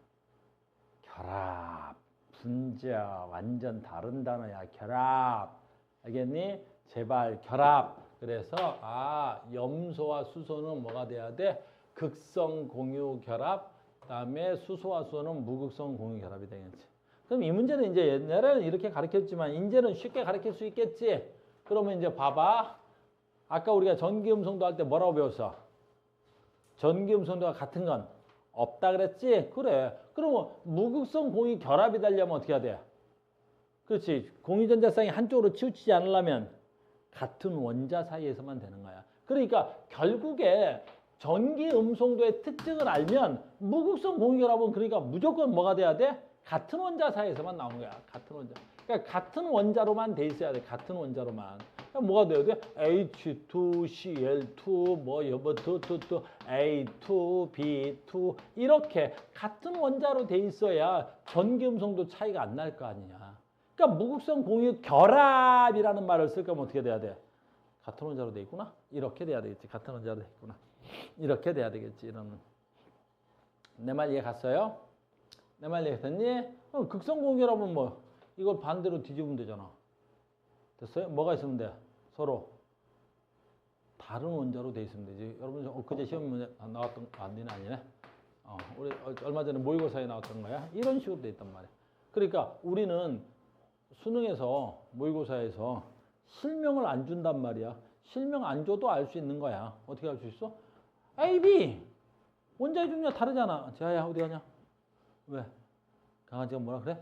결합, 분자 완전 다른 단어야. 결합. 알겠니? 제발 결합. 그래서 염소와 수소는 뭐가 돼야 돼? 극성 공유 결합. 그다음에 수소와 수소는 무극성 공유 결합이 되겠지. 그럼 이 문제는 이제 옛날에는 이렇게 가르쳤지만 이제는 쉽게 가르칠 수 있겠지. 그러면 이제 봐봐. 아까 우리가 전기음성도 할 때 뭐라고 배웠어? 전기음성도가 같은 건 없다 그랬지? 그래. 그러면 무극성 공유 결합이 되려면 어떻게 해야 돼? 그렇지. 공유전자쌍이 한쪽으로 치우치지 않으려면 같은 원자 사이에서만 되는 거야. 그러니까 결국에 전기음성도의 특징을 알면 무극성 공유결합은 그러니까 무조건 뭐가 돼야 돼? 같은 원자 사이에서만 나오는 거야. 같은 원자. 그러니까 같은 원자로만 돼 있어야 돼. 같은 원자로만. 그러니까 뭐가 돼야 돼? H2Cl2 뭐 여보 2 A2 B2 이렇게 같은 원자로 돼 있어야 전기음성도 차이가 안 날 거 아니냐. 그러니까 무극성 공유 결합이라는 말을 쓸 거면 어떻게 돼야 돼? 같은 원자로 돼 있구나. 이렇게 돼야 되겠지. 같은 원자로 돼 있구나. 이렇게 돼야 되겠지. 이러면 내 말 이해 갔어요? 내 말 이해 됐니? 극성공유라면 뭐 이걸 반대로 뒤집으면 되잖아. 됐어요? 뭐가 있으면 돼? 서로 다른 원자로 돼 있으면 되지. 여러분 엊그제 시험 문제 나왔던 아니네. 우리 얼마 전에 모의고사에 나왔던 거야. 이런 식으로 돼 있단 말이야. 그러니까 우리는 수능에서 모의고사에서 실명을 안 준단 말이야. 실명 안 줘도 알 수 있는 거야. 어떻게 알 수 있어? A, B 원자의 종류가 다르잖아. 재하야 어디 가냐? 왜? 강아지가 뭐라 그래?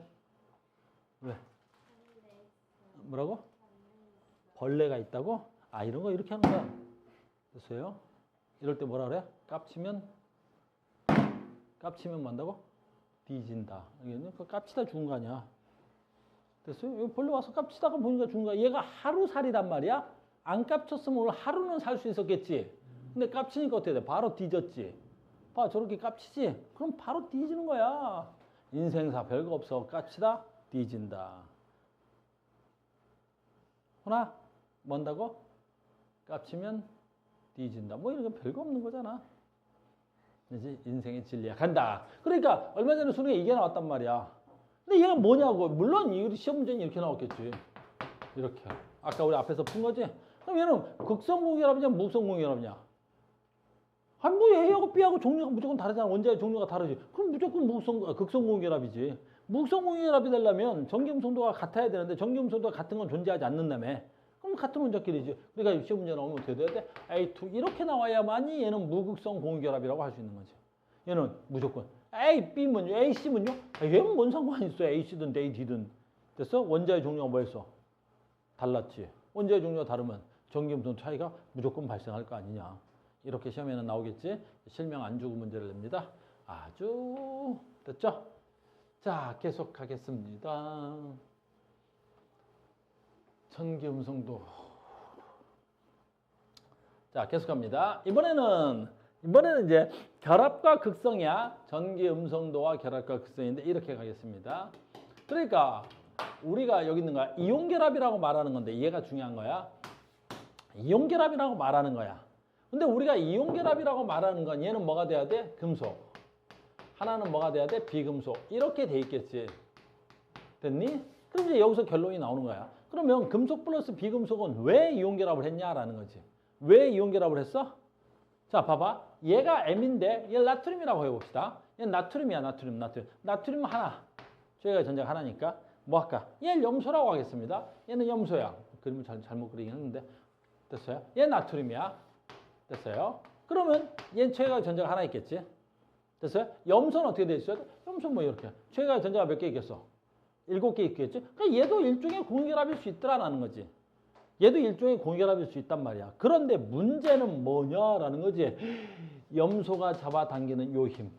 왜? 뭐라고? 벌레가 있다고? 이런 거 이렇게 하는 거야. 됐어요? 이럴 때 뭐라 그래? 깝치면 뭐한다고? 뒤진다. 그 깝치다 죽은 거 아니야. 됐어요? 여기 벌레 와서 깝치다가 보니까 죽은 거야. 얘가 하루살이란 말이야. 안 깝쳤으면 오늘 하루는 살 수 있었겠지. 근데 깝치니까 어떻게 돼? 바로 뒤졌지. 봐, 저렇게 깝치지? 그럼 바로 뒤지는 거야. 인생사 별거 없어. 깝치다 뒤진다. 호나 뭔다고? 깝치면 뒤진다. 뭐 이런 거 별거 없는 거잖아. 이제 인생의 진리야. 간다. 그러니까 얼마 전에 수능에 이게 나왔단 말이야. 근데 얘가 뭐냐고. 물론 이 시험 문제는 이렇게 나왔겠지. 이렇게. 아까 우리 앞에서 푼 거지? 그럼 얘는 극성공유랍이냐 무성공유랍이냐? 아니 뭐 A하고 B하고 종류가 무조건 다르잖아. 원자의 종류가 다르지. 그럼 무조건 극성공유랍이지. 무성공유랍이 되려면 전기음성도가 같아야 되는데 전기음성도가 같은 건 존재하지 않는다며. 그럼 같은 원자끼리지. 그러니까 시험 문제 나오면 어떻게 돼야 돼? A2 이렇게 나와야만이 얘는 무극성 공유결합이라고 할 수 있는 거지. 얘는 무조건 A, B면요, A, C면요. 얘는 뭔 상관이 있어? A, C든 A, D든. 됐어? 원자의 종류가 뭐였어? 달랐지. 원자의 종류가 다르면 전기음성 차이가 무조건 발생할 거 아니냐. 이렇게 시험에는 나오겠지. 실명 안 주고 문제를 냅니다. 아주 됐죠? 자, 계속하겠습니다. 전기음성도. 자, 계속합니다. 이번에는 이제 결합과 극성이야. 전기음성도와 결합과 극성인데 이렇게 가겠습니다. 그러니까 우리가 여기 있는 거야. 이온결합이라고 말하는 건데 얘가 중요한 거야. 이온결합이라고 말하는 거야. 근데 우리가 이온결합이라고 말하는 건 얘는 뭐가 돼야 돼? 금속. 하나는 뭐가 돼야 돼? 비금속. 이렇게 돼 있겠지. 됐니? 그럼 이제 여기서 결론이 나오는 거야. 그러면 금속 플러스 비금속은 왜 이온결합을 했냐라는 거지. 왜 이온결합을 했어? 자, 봐봐. 얘가 M인데 얘 나트륨이라고 해봅시다. 얘는 나트륨이야, 나트륨. 나트륨 하나. 저희가 전자가 하나니까 뭐 할까? 얘를 염소라고 하겠습니다. 얘는 염소야. 그림을 잘못 그리긴 했는데 됐어요? 얘 나트륨이야. 됐어요? 그러면 얘는 최가 전자가 하나 있겠지? 됐어요? 염소는 어떻게 돼 있어요? 염소 뭐 이렇게. 최가 전자가 몇 개 있겠어? 7개 있겠지? 그러니까 얘도 일종의 공유결합일 수 있더라는 거지. 얘도 일종의 공유결합일 수 있단 말이야. 그런데 문제는 뭐냐라는 거지. 염소가 잡아당기는 요 힘.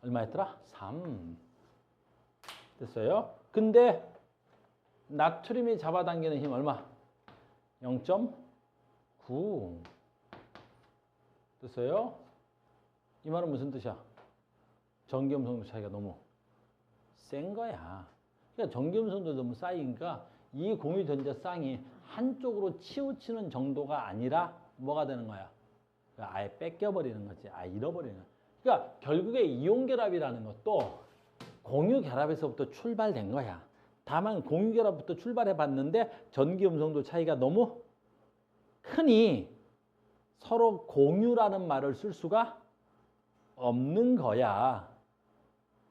얼마였더라? 3. 됐어요? 근데 나트륨이 잡아당기는 힘 얼마? 0.9. 됐어요? 이 말은 무슨 뜻이야? 전기음성도 차이가 너무 센 거야. 그러니까 전기음성도 너무 쌓이니까 이 공유전자 쌍이 한쪽으로 치우치는 정도가 아니라 뭐가 되는 거야? 그러니까 아예 뺏겨버리는 거지. 잃어버리는 거야. 그러니까 결국에 이온결합이라는 것도 공유결합에서부터 출발된 거야. 다만 공유결합부터 출발해봤는데 전기음성도 차이가 너무 크니 서로 공유라는 말을 쓸 수가 없는 거야.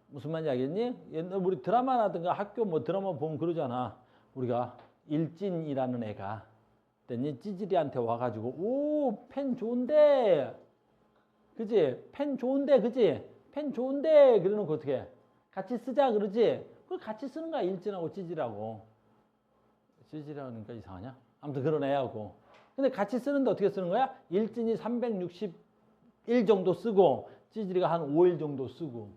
무슨 말인지 알겠니? 옛날 우리 드라마라든가 학교 뭐 드라마 보면 그러잖아. 우리가 일진이라는 애가 찌질이한테 와가지고 오, 펜 좋은데 그지? 펜 좋은데 그지? 펜 좋은데 그러놓고 어떻게 같이 쓰자 그러지? 그걸 같이 쓰는 거야. 일진하고 찌질하고. 찌질하니까 이상하냐? 아무튼 그런 애하고. 근데 같이 쓰는데 어떻게 쓰는 거야? 일진이 361 정도 쓰고 찌질이가 한 5일 정도 쓰고.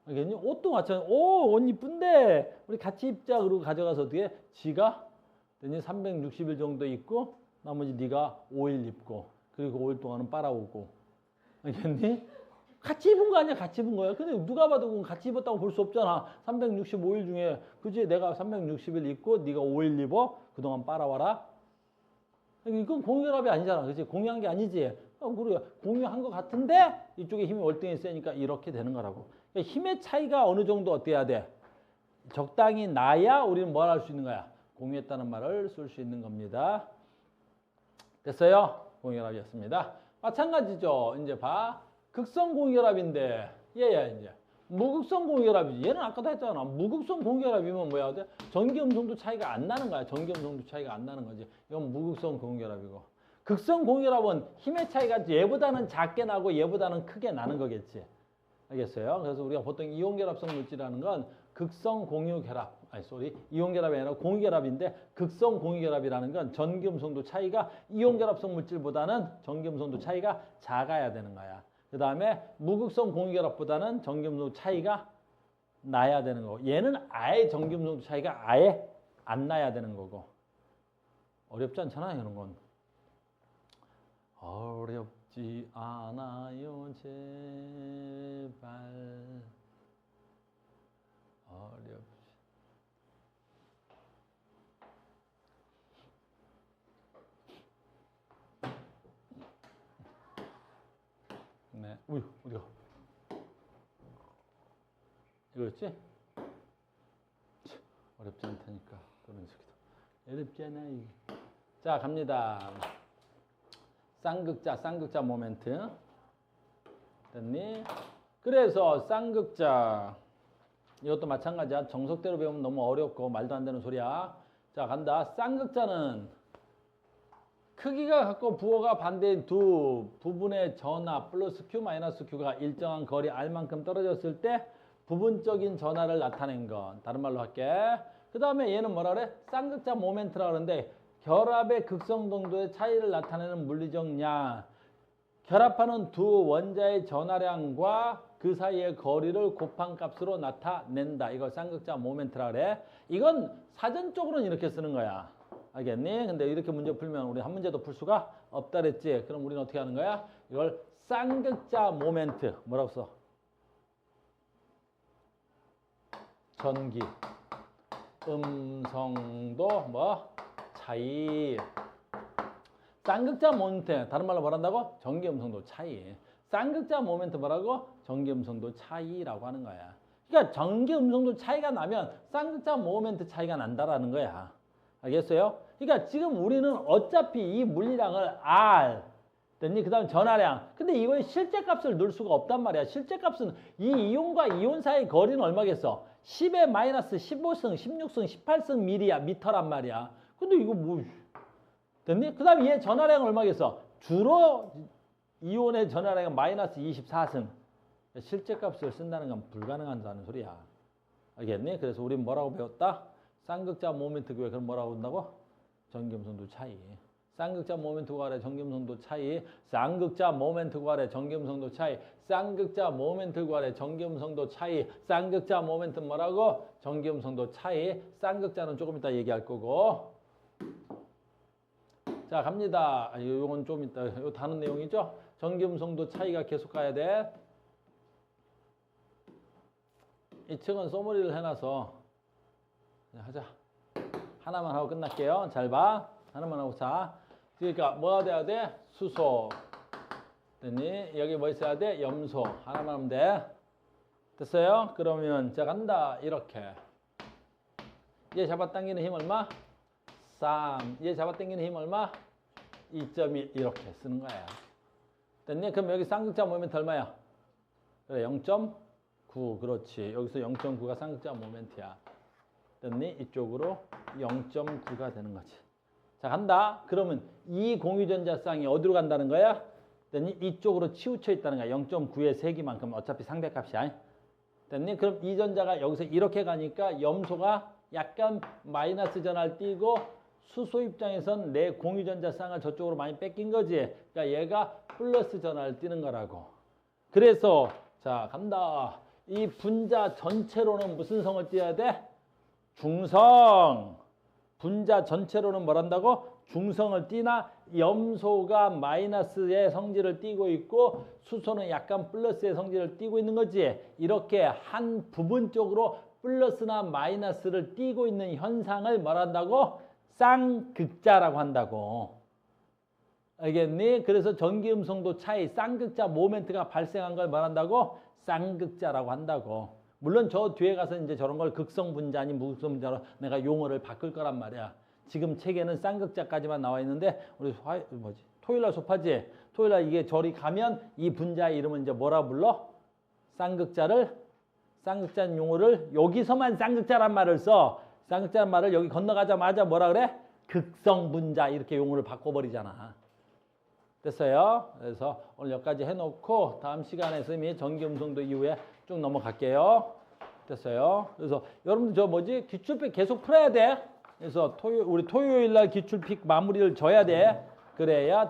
알겠니? 옷도 마찬가지. 오, 옷 이쁜데 우리 같이 입자 그러고 가져가서 어떻게? 지가 360일 정도 입고 나머지 네가 5일 입고 그리고 5일 동안은 빨아오고. 알겠니? 같이 입은 거 아니야? 같이 입은 거야. 근데 누가 봐도 같이 입었다고 볼 수 없잖아. 365일 중에 그지? 내가 360일 입고 네가 5일 입어. 그동안 빨아와라. 이건 공유결합이 아니잖아. 그치? 공유한 게 아니지. 우리가 공유한 것 같은데 이쪽에 힘이 월등히 세니까 이렇게 되는 거라고. 그러니까 힘의 차이가 어느 정도 어때야 돼? 적당히 나야 우리는 뭘 할 수 있는 거야? 공유했다는 말을 쓸 수 있는 겁니다. 됐어요? 공유결합이었습니다. 마찬가지죠. 이제 봐. 극성 공유결합인데 얘야 이제 무극성 공유결합이지. 얘는 아까도 했잖아. 무극성 공유결합이면 뭐야? 전기 음성도 차이가 안 나는 거야. 전기 음성도 차이가 안 나는 거지. 이건 무극성 공유결합이고. 극성 공유결합은 힘의 차이가 얘보다는 작게 나고 얘보다는 크게 나는 거겠지. 알겠어요? 그래서 우리가 보통 이온결합성 물질이라는 건 극성 공유결합, 이온결합이 아니라 공유결합인데 극성 공유결합이라는 건 전기음성도 차이가 이온결합성 물질보다는 전기음성도 차이가 작아야 되는 거야. 그 다음에 무극성 공유결합보다는 전기음성도 차이가 나야 되는 거고, 얘는 아예 전기음성도 차이가 아예 안 나야 되는 거고. 어렵지 않잖아, 이런 건. 어렵지 않아요, 제발. 어렵지. 네. 우유, 어디가? 이거였지? 어렵지 않다니까. 그런 식이다. 어렵잖아, 이게. 자, 갑니다. 쌍극자 모멘트. 됐니? 그래서 쌍극자. 이것도 마찬가지야. 정석대로 배우면 너무 어렵고 말도 안 되는 소리야. 자, 간다. 쌍극자는 크기가 같고 부호가 반대인 두 부분의 전하 플러스 Q 마이너스 Q가 일정한 거리 R만큼 떨어졌을 때 부분적인 전하를 나타낸 것. 다른 말로 할게. 그 다음에 얘는 뭐라 그래? 쌍극자 모멘트라 그러는데 결합의 극성 동도의 차이를 나타내는 물리적 량. 결합하는 두 원자의 전하량과 그 사이의 거리를 곱한 값으로 나타낸다. 이걸 쌍극자 모멘트라 그래. 이건 사전적으로는 이렇게 쓰는 거야. 알겠니? 근데 이렇게 문제 풀면 우리 한 문제도 풀 수가 없다 그랬지. 그럼 우리는 어떻게 하는 거야? 이걸 쌍극자 모멘트. 뭐라고 써? 전기, 음성도 뭐? 차이. 쌍극자 모멘트. 다른 말로 말한다고? 전기 음성도 차이. 쌍극자 모멘트 뭐라고? 전기 음성도 차이라고 하는 거야. 그러니까 전기 음성도 차이가 나면 쌍극자 모멘트 차이가 난다라는 거야. 알겠어요? 그러니까 지금 우리는 어차피 이 물리량을 R 됐니? 그 다음 전하량. 근데 이거의 실제값을 넣을 수가 없단 말이야. 실제값은 이 이온과 이온 사이의 거리는 얼마겠어? 10의 마이너스 15승, 16승, 18승 미터란 말이야. 근데 이거 뭐 됐니? 그 다음에 얘 전하량은 얼마겠어? 주로 이온의 전하량은 마이너스 24승. 실제값을 쓴다는 건 불가능하다는 소리야. 알겠니? 그래서 우린 뭐라고 배웠다? 쌍극자 모멘트 교회 그럼 뭐라고 한다고? 전기음성도 차이. 쌍극자 모멘트 구하래 전기음성도 차이. 쌍극자 모멘트 구하래 전기음성도 차이. 쌍극자 모멘트 구하래 전기음성도 차이. 쌍극자 모멘트 뭐라고? 전기음성도 차이. 쌍극자는 조금 이따 얘기할 거고. 자, 갑니다. 이건 좀 이따 이거 다른 내용이죠? 전기음성도 차이가 계속 가야 돼. 이 측은 써머리를 해놔서 하자. 하나만 하고 끝날게요. 잘 봐. 하나만 하고 자. 그러니까 뭐가 돼야 돼? 수소. 됐니? 여기 뭐 있어야 돼? 염소. 하나만 하면 돼. 됐어요? 그러면 자 간다. 이렇게. 얘 잡아당기는 힘 얼마? 3. 얘 잡아당기는 힘 얼마? 2.1 이렇게 쓰는 거야. 됐니? 그럼 여기 쌍극자 모멘트 얼마야? 그래 0.9 그렇지. 여기서 0.9가 쌍극자 모멘트야. 됐니? 이쪽으로 0.9가 되는 거지. 자 간다. 그러면 이 공유전자쌍이 어디로 간다는 거야? 됐니? 이쪽으로 치우쳐 있다는 거야. 0.9의 세기만큼 어차피 상대값이야. 됐니? 그럼 이 전자가 여기서 이렇게 가니까 염소가 약간 마이너스 전하를 띄고 수소 입장에선 내 공유전자쌍을 저쪽으로 많이 뺏긴 거지. 그러니까 얘가 플러스 전하를 띄는 거라고. 그래서 자 간다. 이 분자 전체로는 무슨 성을 띄어야 돼? 중성. 분자 전체로는 뭘 한다고? 중성을 띄나 염소가 마이너스의 성질을 띄고 있고 수소는 약간 플러스의 성질을 띄고 있는 거지. 이렇게 한 부분적으로 플러스나 마이너스를 띄고 있는 현상을 뭘 한다고? 쌍극자라고 한다고. 알겠니? 그래서 전기음성도 차이, 쌍극자 모멘트가 발생한 걸 말한다고? 쌍극자라고 한다고. 물론 저 뒤에 가서 이제 저런 걸 극성분자 아니 무극성분자로 내가 용어를 바꿀 거란 말이야. 지금 책에는 쌍극자까지만 나와 있는데 우리 토요일 날 수업하지? 토요일 날 이게 저리 가면 이 분자의 이름은 이제 뭐라 불러? 쌍극자 용어를 여기서만 쌍극자란 말을 써. 쌍극자란 말을 여기 건너가자마자 뭐라 그래? 극성분자 이렇게 용어를 바꿔버리잖아. 됐어요? 그래서 오늘 여기까지 해놓고 다음 시간에 선생님이 전기음성도 이후에 쭉 넘어갈게요. 됐어요? 그래서 여러분들 기출픽 계속 풀어야 돼. 그래서 우리 토요일 날 기출픽 마무리를 져야 돼. 그래야